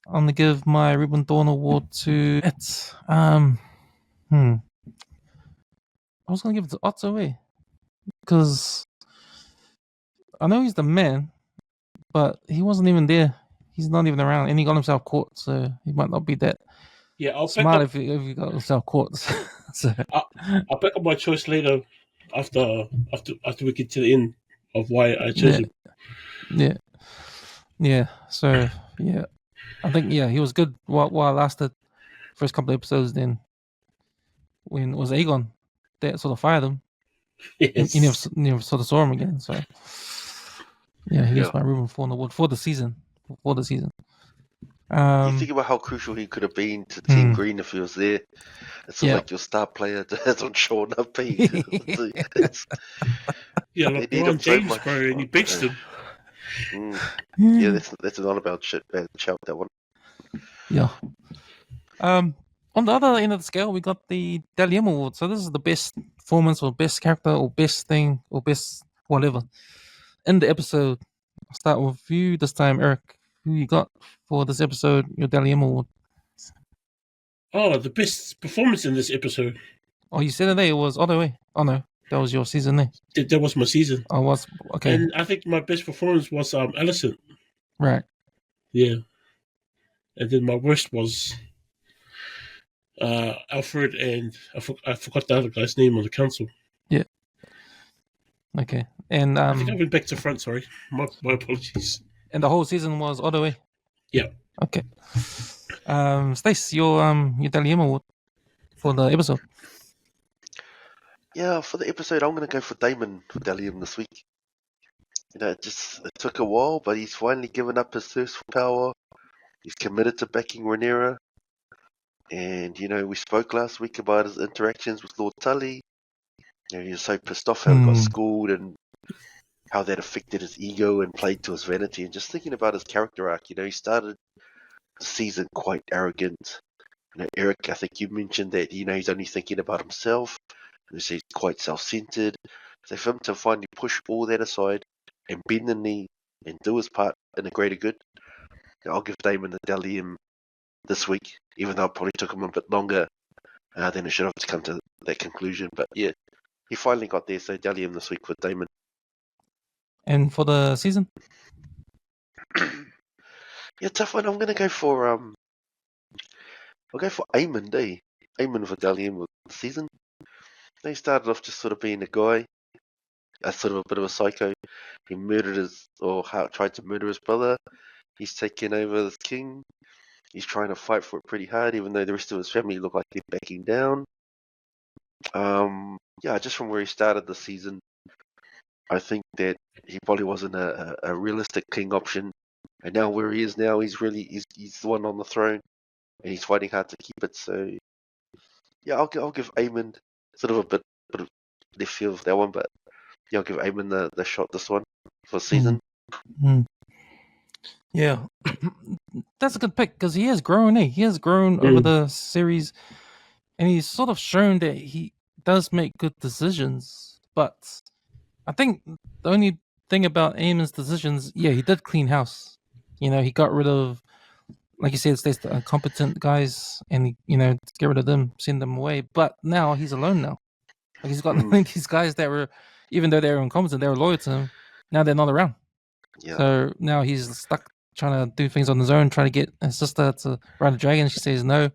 I'm gonna give my Ruben Thorne Award to it. I was gonna give it to Otto, because I know he's the man, but he wasn't even there. He's not even around, and he got himself caught, so he might not be that Yeah, smart if he got himself caught. So I'll pick up my choice later after we get to the end of why I chose yeah, him. yeah. So yeah, I think he was good while it lasted. First couple of episodes, then when it was Aegon that sort of fired him, you Yes. never sort of saw him again. So yeah, he Yeah. gets my Ruben Thorne Award for the season. You think about how crucial he could have been to Team Hmm. Green if he was there. It's sort of Yeah. like your star player hasn't shown up. It's, Yeah, they like need him LeBron so James, much. bro, and he benched him. Yeah, that's not about shit, man. Shout that one. Yeah. On the other end of the scale, we got the Dalium Award. So this is the best performance or best character or best thing or best whatever in the episode. I'll start with you this time, Eric. Who you got for this episode, your Dalium Award? Oh, the best performance in this episode. Oh, you said it was Otto, Oh no, that was your season there. That was my season. Oh, was okay. And I think my best performance was Allison. Right. Yeah. And then my worst was Alfred, and I forgot the other guy's name on the council. Yeah. Okay. And I think I went back to front, sorry. My apologies. and the whole season was Otto, Yeah. Okay. Stace, your Dalium Award for the episode. Yeah, for the episode, I'm going to go for Damon for Dalium this week. You know, it took a while, but he's finally given up his thirst for power. He's committed to backing Rhaenyra. And, you know, we spoke last week about his interactions with Lord Tully. You know, he was so pissed off how he got schooled and how that affected his ego and played to his vanity. And just thinking about his character arc, you know, he started the season quite arrogant. You know, Eric, I think you mentioned that, you know, he's only thinking about himself. And he's quite self-centered. So for him to finally push all that aside and bend the knee and do his part in the greater good, I'll give Damon the Dalium this week, even though it probably took him a bit longer than it should have to come to that conclusion. But yeah, he finally got there, so Dalium this week for Damon. And for the season? Yeah, tough one. I'm gonna go for I'll go for Eamon, Eamon for Dalium with the season. He started off just sort of being a guy, a sort of a bit of a psycho. He tried to murder his brother. He's taken over as king. He's trying to fight for it pretty hard, even though the rest of his family look like they're backing down. Yeah, just from where he started the season, I think that he probably wasn't a realistic king option. And now where he is now, he's the one on the throne, and he's fighting hard to keep it. So yeah, I'll give Eamon sort of a bit of left field of that one, but yeah, I'll give Eamon the shot this one for season. Yeah, that's a good pick because he has grown. He has grown over the series, and he's sort of shown that he does make good decisions. But I think the only thing about Eamon's decisions, he did clean house. You know, he got rid of, like you said, the incompetent guys, and get rid of them, send them away. But now he's alone now. Like he's got these guys that were, even though they were incompetent, they were loyal to him. Now they're not around. Yeah. So now he's stuck trying to do things on his own, trying to get his sister to ride a dragon. She says no,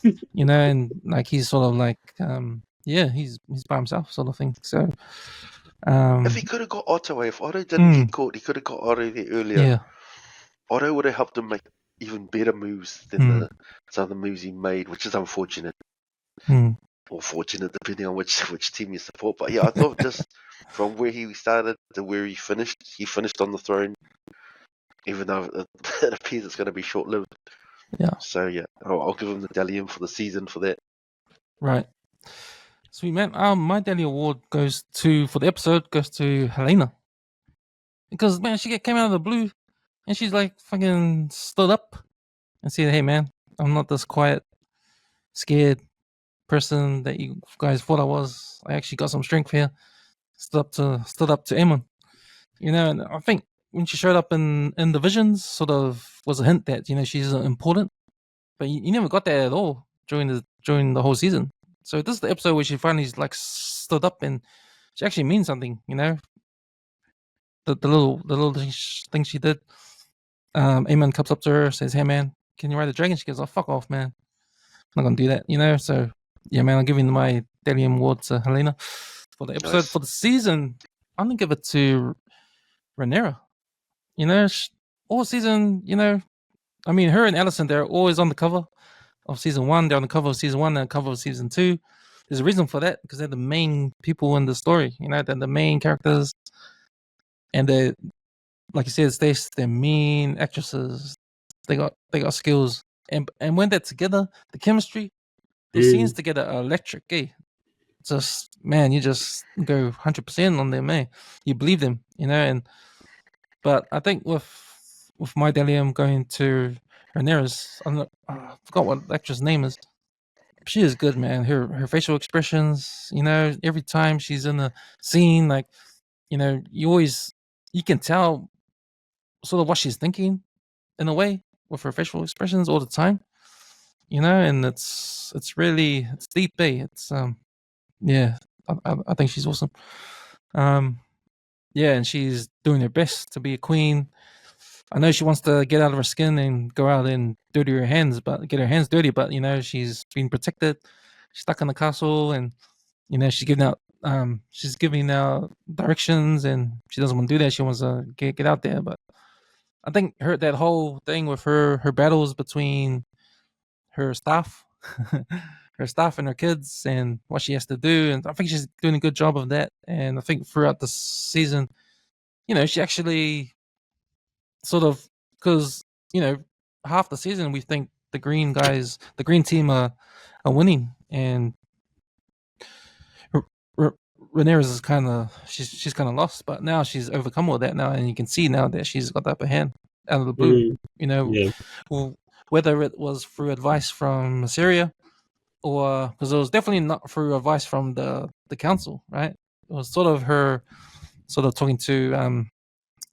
and like he's sort of like, he's by himself, sort of thing. So, if he could have got Otto, if Otto didn't get caught, he could have got Otto there earlier. Yeah. Otto would have helped him make even better moves than some of the moves he made, which is unfortunate. Or fortunate, depending on which team you support. But yeah, I thought just from where he started to where he finished on the throne, even though it appears it's going to be short-lived. Yeah. So yeah, I'll give him the Dalium for the season for that. Right. Sweet man. My Daily Award for the episode goes to Helena. Because man, she came out of the blue and she's like fucking stood up and said, "Hey man, I'm not this quiet, scared person that you guys thought I was. I actually got some strength here." Stood up to Eamon. And I think when she showed up in the visions, sort of was a hint that she's important, but you never got that at all during the whole season. So this is the episode where she finally like stood up and she actually means something. The little thing she did. Eamon comes up to her, says, "Hey man, can you ride a dragon?" She goes, "Oh fuck off, man. I'm not gonna do that." So yeah, man, I'm giving my Delium award to Helena for the episode. Nice. For the season, I'm gonna give it to Rhaenyra. All season, I mean, her and Allison, they're always on the cover of season one. They're on the cover of season one and the cover of season two. There's a reason for that because they're the main people in the story. They're the main characters, and they, like you said, they're mean actresses. They got skills, and when they're together, the chemistry, the scenes together are electric. Just man, you just go 100% on them, man. You believe them, but I think with my Delium going to Rhaenyra's, I forgot what the actress' name is. She is good, man. Her facial expressions, every time she's in a scene, like, you can tell sort of what she's thinking in a way with her facial expressions all the time, and it's deep, It's yeah, I think she's awesome. Yeah, and she's doing her best to be a queen. I know she wants to get out of her skin and go out and get her hands dirty, but she's being protected. She's stuck in the castle, and she's giving out directions, and she doesn't want to do that. She wants to get out there, but I think that whole thing with her battles between her staff, her staff and her kids, and what she has to do, and I think she's doing a good job of that. And I think throughout the season, she actually sort of, because half the season we think the green team are winning, and Rhaenyra's is kind of she's kind of lost, but now she's overcome all that now, and you can see now that she's got the upper hand out of the blue. Yeah. Well, whether it was through advice from Syria, or because it was definitely not through advice from the council, right? It was sort of her talking to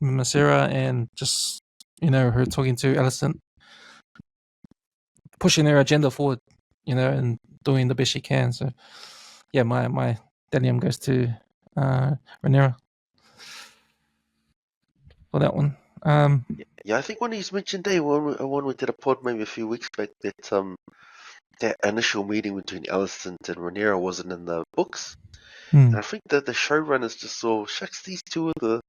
Masera, and just her talking to Alicent, pushing their agenda forward, and doing the best she can. So yeah, my Delium goes to Rhaenyra for that one. Yeah, I think when he's mentioned there, when we did a pod maybe a few weeks back, that initial meeting between Alicent and Rhaenyra wasn't in the books. And I think that the showrunners just saw, shucks, these two are the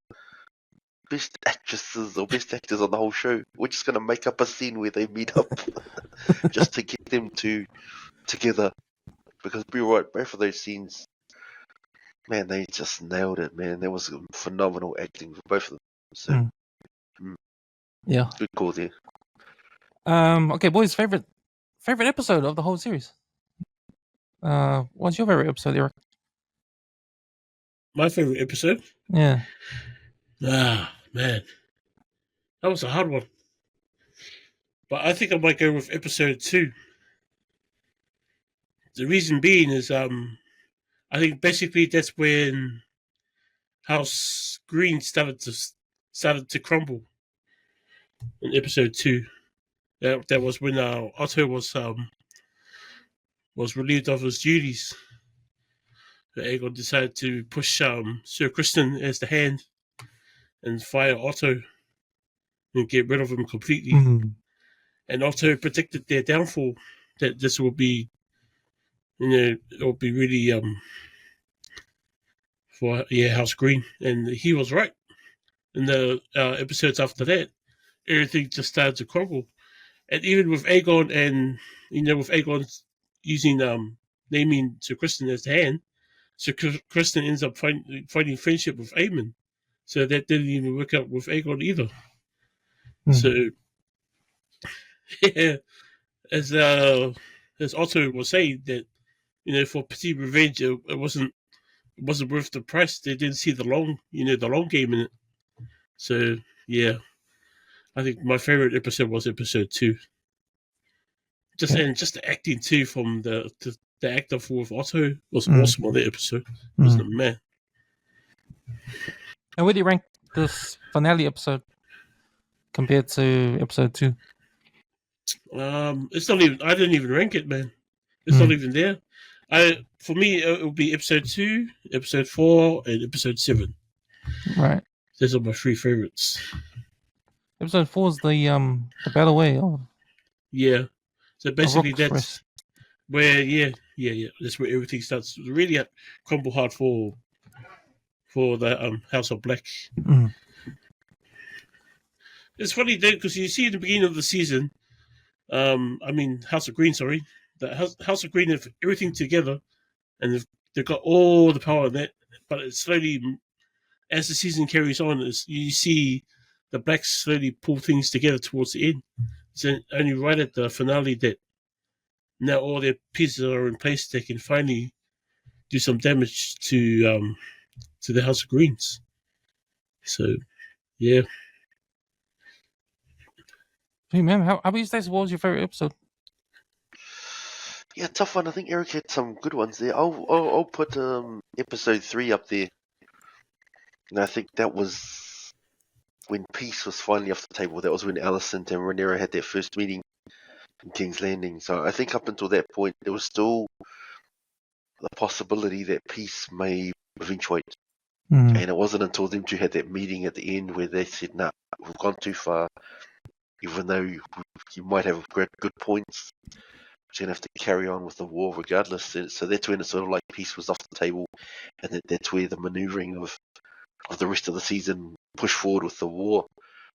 best actresses or best actors on the whole show. We're just gonna make up a scene where they meet up just to get them together. Because be right, both of those scenes, man, they just nailed it, man. There was phenomenal acting for both of them. So yeah, good call there. Okay, boys, favorite episode of the whole series. What's your favorite episode, Eric? My favorite episode? Yeah. Ah, man. That was a hard one. But I think I might go with episode 2. The reason being is I think basically that's when House Green started to crumble in episode 2. That was when Otto was relieved of his duties. Aegon decided to push Sir Kristen as the hand and fire Otto and get rid of him completely. And Otto predicted their downfall, that this will be, it will be really for House Green, and he was right. In the episodes after that, everything just started to crumble, and even with Aegon, and with Aegon using naming Sir Kristen as the hand, so Kristen ends up finding friendship with Aemon. So that didn't even work out with Aegon either. So, yeah, as Otto was saying, that for petty revenge, it wasn't worth the price. They didn't see the long game in it. So yeah, I think my favorite episode was episode 2. Just the acting too from the actor with Otto was awesome on that episode. Wasn't it, man? And where do you rank this finale episode compared to episode 2? It's not even. I didn't even rank it, man. It's not even there. For me, it would be episode 2, episode 4, and episode 7. Right. Those are my 3 favorites. Episode 4 is the battle way of Yeah. So basically, Rock's that's Rest. where that's where everything starts to really crumble hard for the House of Black. Mm. It's funny though because you see at the beginning of the season, House of Green, sorry, the House of Green have everything together, and they've got all the power in that. But it's slowly, as the season carries on, you see the Blacks slowly pull things together towards the end. So only right at the finale that now all their pieces are in place, they can finally do some damage to the House of Greens. So, yeah. Hey man, how about you, Stacey? What was your favorite episode? Yeah, tough one. I think Eric had some good ones there. I'll put episode 3 up there. And I think that was when peace was finally off the table. That was when Alicent and Rhaenyra had their first meeting in King's Landing. So I think up until that point, there was still the possibility that peace may eventuate. Mm. And it wasn't until them two had that meeting at the end where they said, "Nah, we've gone too far. Even though you might have good points, you're going to have to carry on with the war regardless." So that's when it sort of like peace was off the table, and that's where the manoeuvring of the rest of the season pushed forward with the war.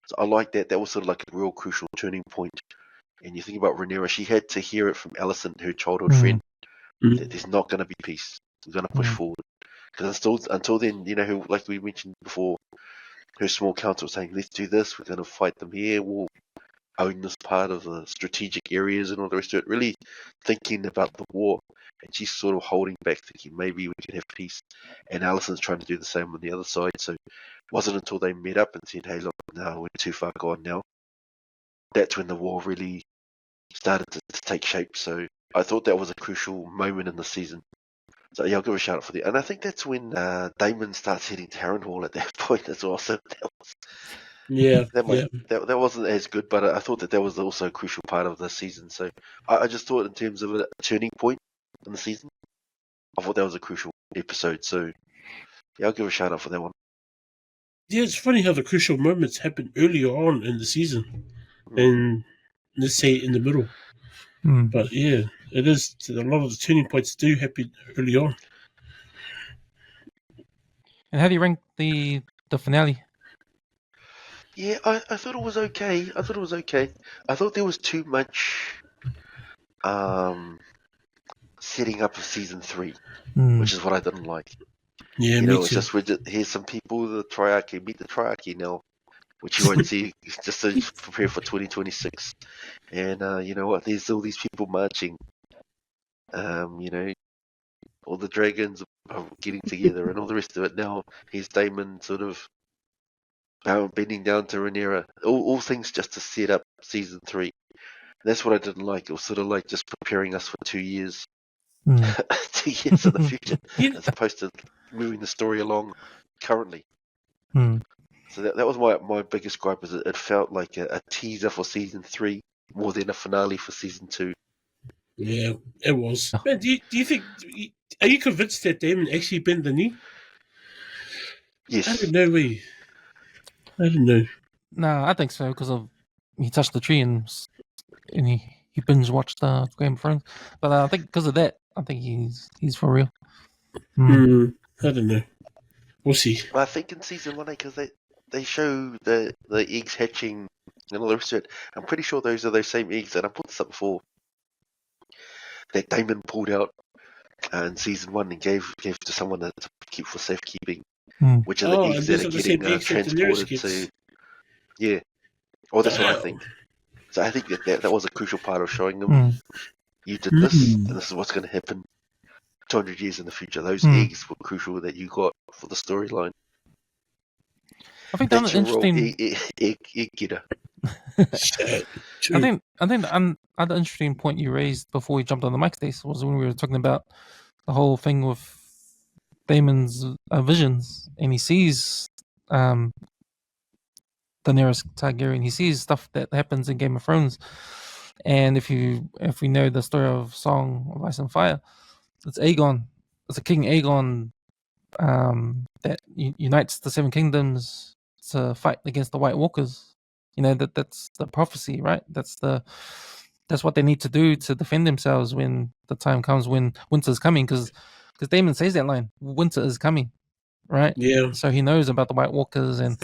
So I like that. That was sort of like a real crucial turning point. And you think about Rhaenyra, she had to hear it from Alicent, her childhood friend, that there's not going to be peace. We're going to push forward. Because until then, like we mentioned before, her small council was saying, let's do this, we're going to fight them here, we'll own this part of the strategic areas and all the rest of it, really thinking about the war. And she's sort of holding back, thinking maybe we can have peace. And Alicent's trying to do the same on the other side. So it wasn't until they met up and said, hey, look, no, we're too far gone now. That's when the war really started to take shape. So I thought that was a crucial moment in the season. So yeah, I'll give a shout out for that. And I think that's when Daemon starts heading to Harrenhal at that point as well. So that wasn't as good, but I thought that was also a crucial part of the season. So I just thought in terms of a turning point in the season, I thought that was a crucial episode. So yeah, I'll give a shout out for that one. Yeah, it's funny how the crucial moments happen earlier on in the season, and let's say in the middle. But yeah, it is. A lot of the turning points do happen early on. And how do you rank the finale? Yeah, I thought it was okay. I thought there was too much setting up of season 3, which is what I didn't like. Yeah, me too. It's just here's some people, the triarchy, meet the triarchy now, which you won't see just to prepare for 2026. And you know what? There's all these people marching. All the dragons are getting together and all the rest of it. Now here's Daemon sort of bending down to Rhaenyra. All things just to set up season 3. And that's what I didn't like. It was sort of like just preparing us for 2 years. 2 years in the future, as opposed to moving the story along currently. So that was my biggest gripe, is it felt like a teaser for season 3 more than a finale for season 2. Yeah, it was. Man, do you think? Are you convinced that Daemon actually bent the knee? Yes. I don't know. I don't know. No, I think so because he touched the tree and he binge watched Game of Thrones. But I think because of that, I think he's for real. I don't know. We'll see. I think in season 1, because they show the eggs hatching and all the rest of it. I'm pretty sure those are those same eggs, and I put this up before, that Daemon pulled out in season 1 and gave to someone to keep for safekeeping, which are the eggs that are getting transported to. Yeah. Well, that's what I think. So I think that was a crucial part of showing them, you did this, and this is what's going to happen 200 years in the future. Those eggs were crucial that you got for the storyline. I think that's interesting. Egg getter. I think the other interesting point you raised before we jumped on the mic, Stace, was when we were talking about the whole thing with Daemon's visions, and he sees Daenerys Targaryen. He sees stuff that happens in Game of Thrones, and if we know the story of Song of Ice and Fire, it's Aegon. It's a King Aegon that unites the Seven Kingdoms to fight against the White Walkers. That's the prophecy, right? That's what they need to do to defend themselves when the time comes when winter's coming. Because Daemon says that line, "Winter is coming," right? Yeah. So he knows about the White Walkers and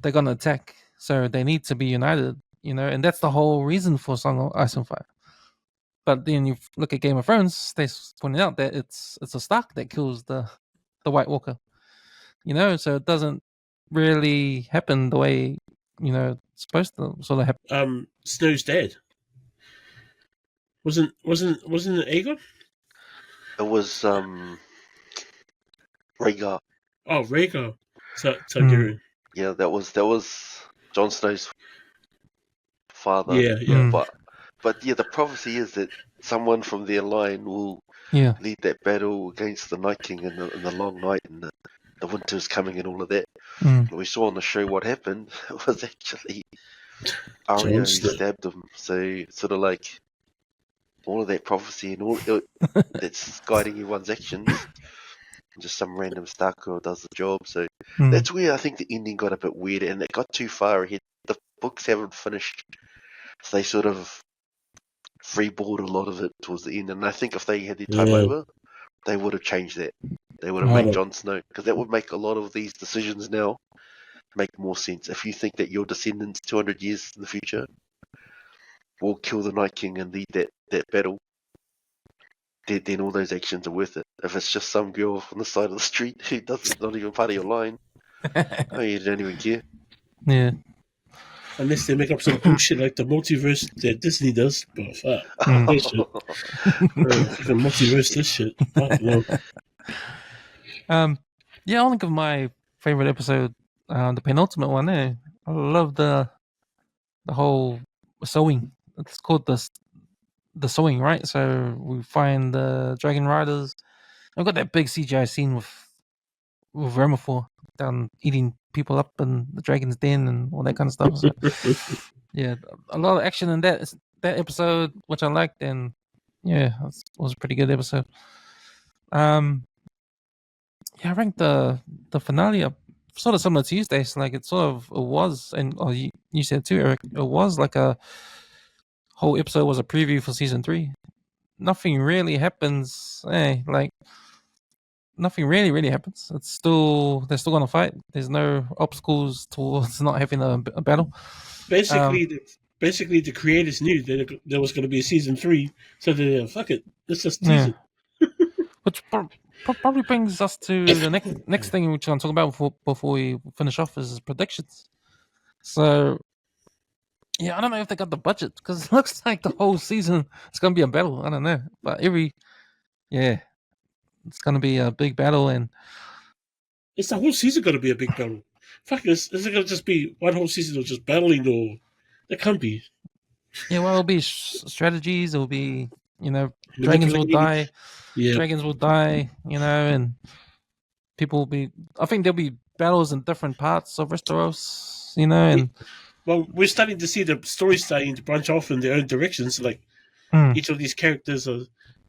they're gonna attack. So they need to be united, and that's the whole reason for Song of Ice and Fire. But then you look at Game of Thrones, they pointed out that it's a Stark that kills the White Walker. So it doesn't really happen the way it's supposed to sort of happen. Snow's dead. Wasn't it Aegon? It was Rhaegar. Oh, Rhaegar Targaryen. Yeah, that was Jon Snow's father. Yeah. But yeah, the prophecy is that someone from their line will lead that battle against the Night King in the long night and the winter's coming and all of that. We saw on the show what happened. It was actually Arya who stabbed him. So sort of like all of that prophecy and all that's guiding everyone's actions. Just some random Stark girl does the job. So that's where I think the ending got a bit weird and it got too far ahead. The books haven't finished. So they sort of freeboard a lot of it towards the end. And I think if they had their time over, they would have changed that. They would have made Jon Snow. Because that would make a lot of these decisions now make more sense. If you think that your descendants 200 years in the future will kill the Night King and lead that battle, then all those actions are worth it. If it's just some girl on the side of the street who not even part of your line, you don't even care. Yeah. Unless they make up some bullshit like the multiverse that Disney does. But fuck. That shit. The multiverse, this shit. Fuck no. Yeah, I'll think of my favorite episode, the penultimate one there. I love the whole sewing. It's called the sewing, right? So we find the Dragon Riders. I've got that big CGI scene with Vermithor down eating people up in the dragon's den and all that kind of stuff. So, yeah, a lot of action in that episode, which I liked, and yeah, it was a pretty good episode. Yeah, I ranked the finale up sort of similar to you, Stace. Like it was, and you said too, Eric. It was like a whole episode was a preview for season 3. Nothing really happens. Nothing really happens. They're still gonna fight. There's no obstacles towards not having a battle. Basically, the creators knew that there was going to be a season 3, so they fuck it, let's just tease it. Which probably brings us to the next thing we're going to talk about before we finish off is predictions. So, yeah, I don't know if they got the budget because it looks like the whole season is going to be a battle. I don't know, but it's going to be a big battle, and it's the whole season going to be a big battle. Fuck, is it going to just be one whole season of just battling, or it can't be? Yeah, well, it'll be strategies. It'll be dragons will die. Yeah. Dragons will die. And people will be. I think there'll be battles in different parts of Westeros. And well, we're starting to see the story starting to branch off in their own directions. Like each of these characters are.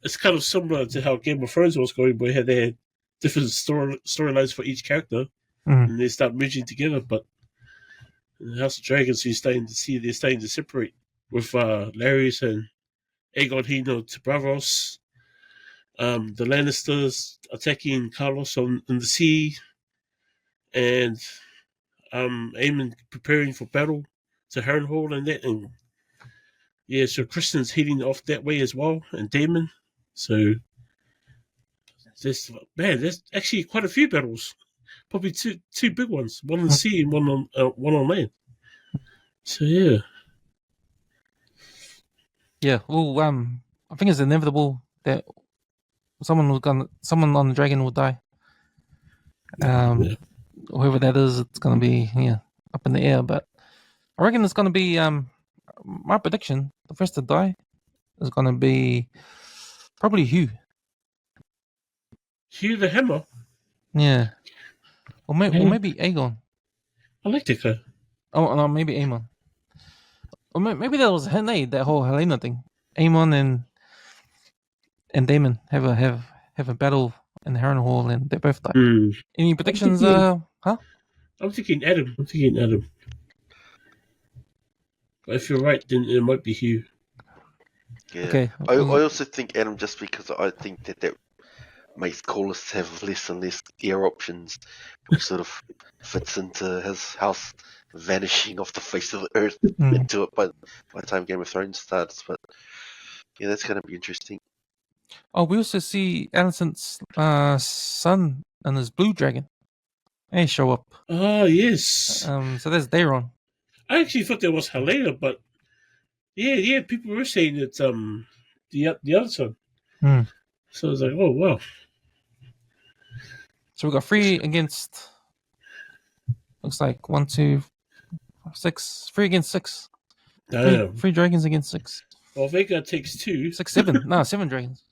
It's kind of similar to how Game of Thrones was going, where they had different storylines for each character, and they start merging together. But in the House of Dragons, you're starting to see they're starting to separate with Laris and Aegon Hino to Bravos, the Lannisters attacking Carlos in the sea, and Aemon preparing for battle to Harrenhal and that, and yeah, so Kristen's heading off that way as well, and Daemon. So there's actually quite a few battles, probably two big ones, one on the sea and one on land. So yeah. Yeah, well, I think it's inevitable that someone on the dragon will die. Whoever that is, it's gonna be up in the air. But I reckon it's gonna be my prediction. The first to die is gonna be probably Hugh. Hugh the Hammer. Yeah, or maybe Aegon. I like that guy. Oh no, maybe Amon. Or maybe that was that whole Helena thing. Amon and Damon have a battle in the Heron Hall, and they both die. Any predictions? thinking- Huh? I'm thinking Adam. But if you're right, then it might be Hugh. Yeah. Okay. I also think Adam, just because I think that makes callers have less and less air options, which sort of fits into his house vanishing off the face of the earth into it by the time Game of Thrones starts. But yeah, that's going to be interesting. Oh, we also see Anison's son and his blue dragon. They show up. Ah, yes. So there's Daeron. I actually thought that was Helena, but yeah, people were saying it's the other son. So I was like, oh wow. So we got 3 against. Looks like 1, 2, 6. 3 against 6. Damn. 3 dragons against 6. Well, Vega takes 2. 6, 7. No, 7 dragons.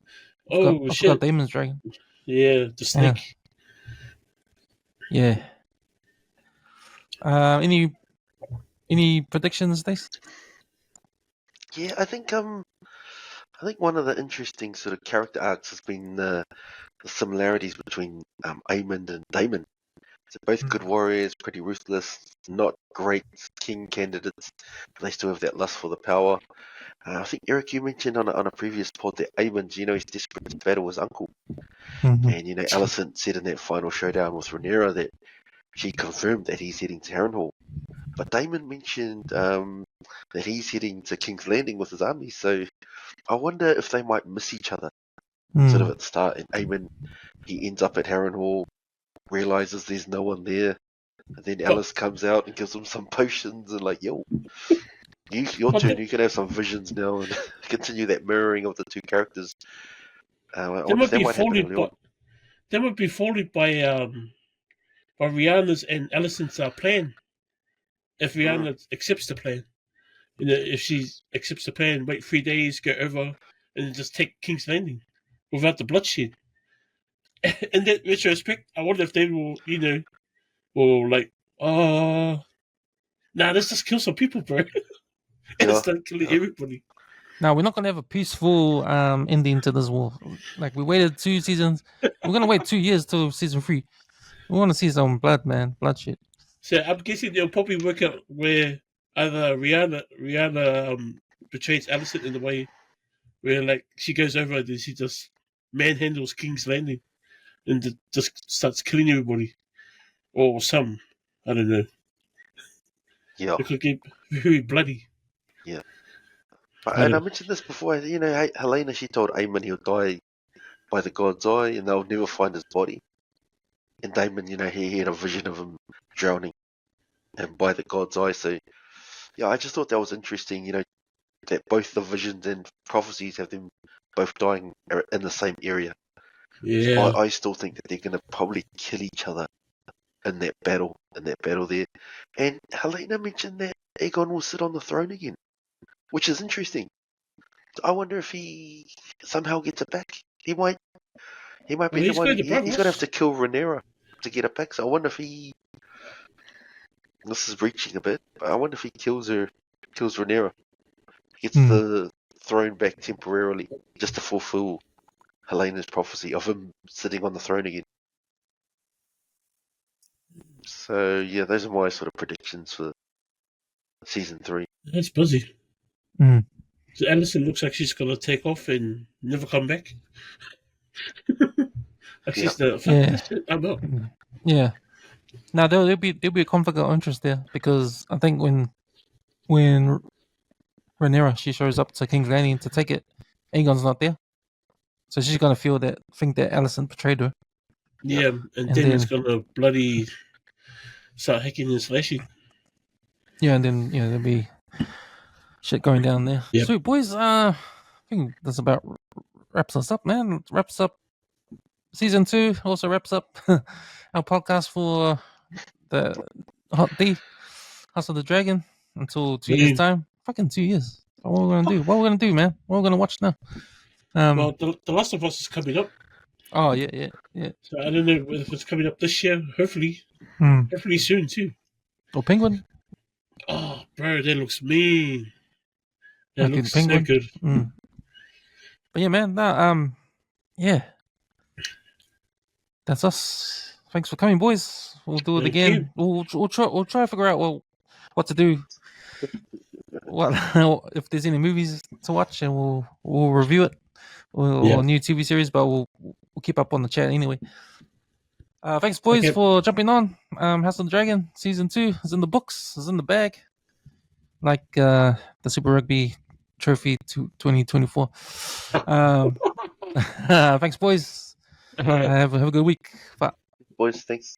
Oh I shit. forgot Damon's dragon. Yeah, the snake. Yeah. Any predictions, Dace? Yeah, I think one of the interesting sort of character arcs has been the similarities between Aemond and Daemon. They're both good warriors, pretty ruthless, not great king candidates, but they still have that lust for the power. I think, Eric, you mentioned on a previous pod that Aemond, he's desperate to battle his uncle. And, Alicent said in that final showdown with Rhaenyra that she confirmed that he's heading to Harrenhal. But Daemon mentioned that he's heading to King's Landing with his army, so I wonder if they might miss each other sort of at the start. And Aemon, he ends up at Harrenhal, realizes there's no one there, and then Alice comes out and gives him some potions and like, yo, your turn, you can have some visions now and continue that mirroring of the two characters. They might be followed by Rihanna's and Alicent's plan. If Rihanna accepts the plan, if she accepts the plan, wait 3 days, go over, and just take King's Landing without the bloodshed. In that retrospect, I wonder if they will, will like, nah, let's just kill some people, bro, and start killing everybody. Now we're not gonna have a peaceful ending to this war. Like we waited 2 seasons, we're gonna wait 2 years till season 3. We want to see some blood, man, bloodshed. So I'm guessing they'll probably work out where either Rihanna betrays Alicent in the way where like she goes over and she just manhandles King's Landing and just starts killing everybody, or some, I don't know. Yeah, it could get very bloody. Yeah. And I mentioned this before, Helena, she told Aemon he'll die by the god's eye and they'll never find his body. And Daemon, he had a vision of him drowning and by the god's eye. So, yeah, I just thought that was interesting, that both the visions and prophecies have them both dying in the same area. Yeah. So I still think that they're going to probably kill each other in that battle there. And Helena mentioned that Aegon will sit on the throne again, which is interesting. I wonder if he somehow gets it back. He might be the one. He's going to have to kill Rhaenyra to get it back. So I wonder if he. This is reaching a bit, but I wonder if he kills Rhaenyra, gets the throne back temporarily, just to fulfill Helena's prophecy of him sitting on the throne again. So yeah, those are my sort of predictions for season 3. That's busy. So Alicent looks like she's gonna take off and never come back. I'm out. Yeah. Now there'll be a conflict of interest there because I think when Rhaenyra she shows up to King's Landing to take it, Aegon's not there, so she's gonna think that Alicent betrayed her. Yeah, and then it's gonna bloody start hacking and slashing. Yeah, and then there'll be shit going down there. Yep. Sweet boys, I think that's about wraps us up, man. Wraps up season 2. Also wraps up our podcast for the Hot D, House of the Dragon, until 2 years time. Fucking 2 years. What are we gonna do? What are we gonna do, man? What are we gonna watch now? Well, the Last of Us is coming up. Oh yeah. So I don't know if it's coming up this year. Hopefully soon too. Or Penguin. Oh, bro, that looks mean. That Like the looks so penguin. good. Mm. But yeah, man. Yeah, that's us. Thanks for coming, boys. We'll do it Thank again. We'll try to figure out what to do. What if there's any movies to watch, and we'll review it, or new TV series. But we'll keep up on the chat anyway. Thanks, boys, Okay. for jumping on. House of the Dragon season 2 is in the books, is in the bag, like the Super Rugby Trophy 2024. Thanks, boys. All right. Have a good week. Bye. Boys, thanks.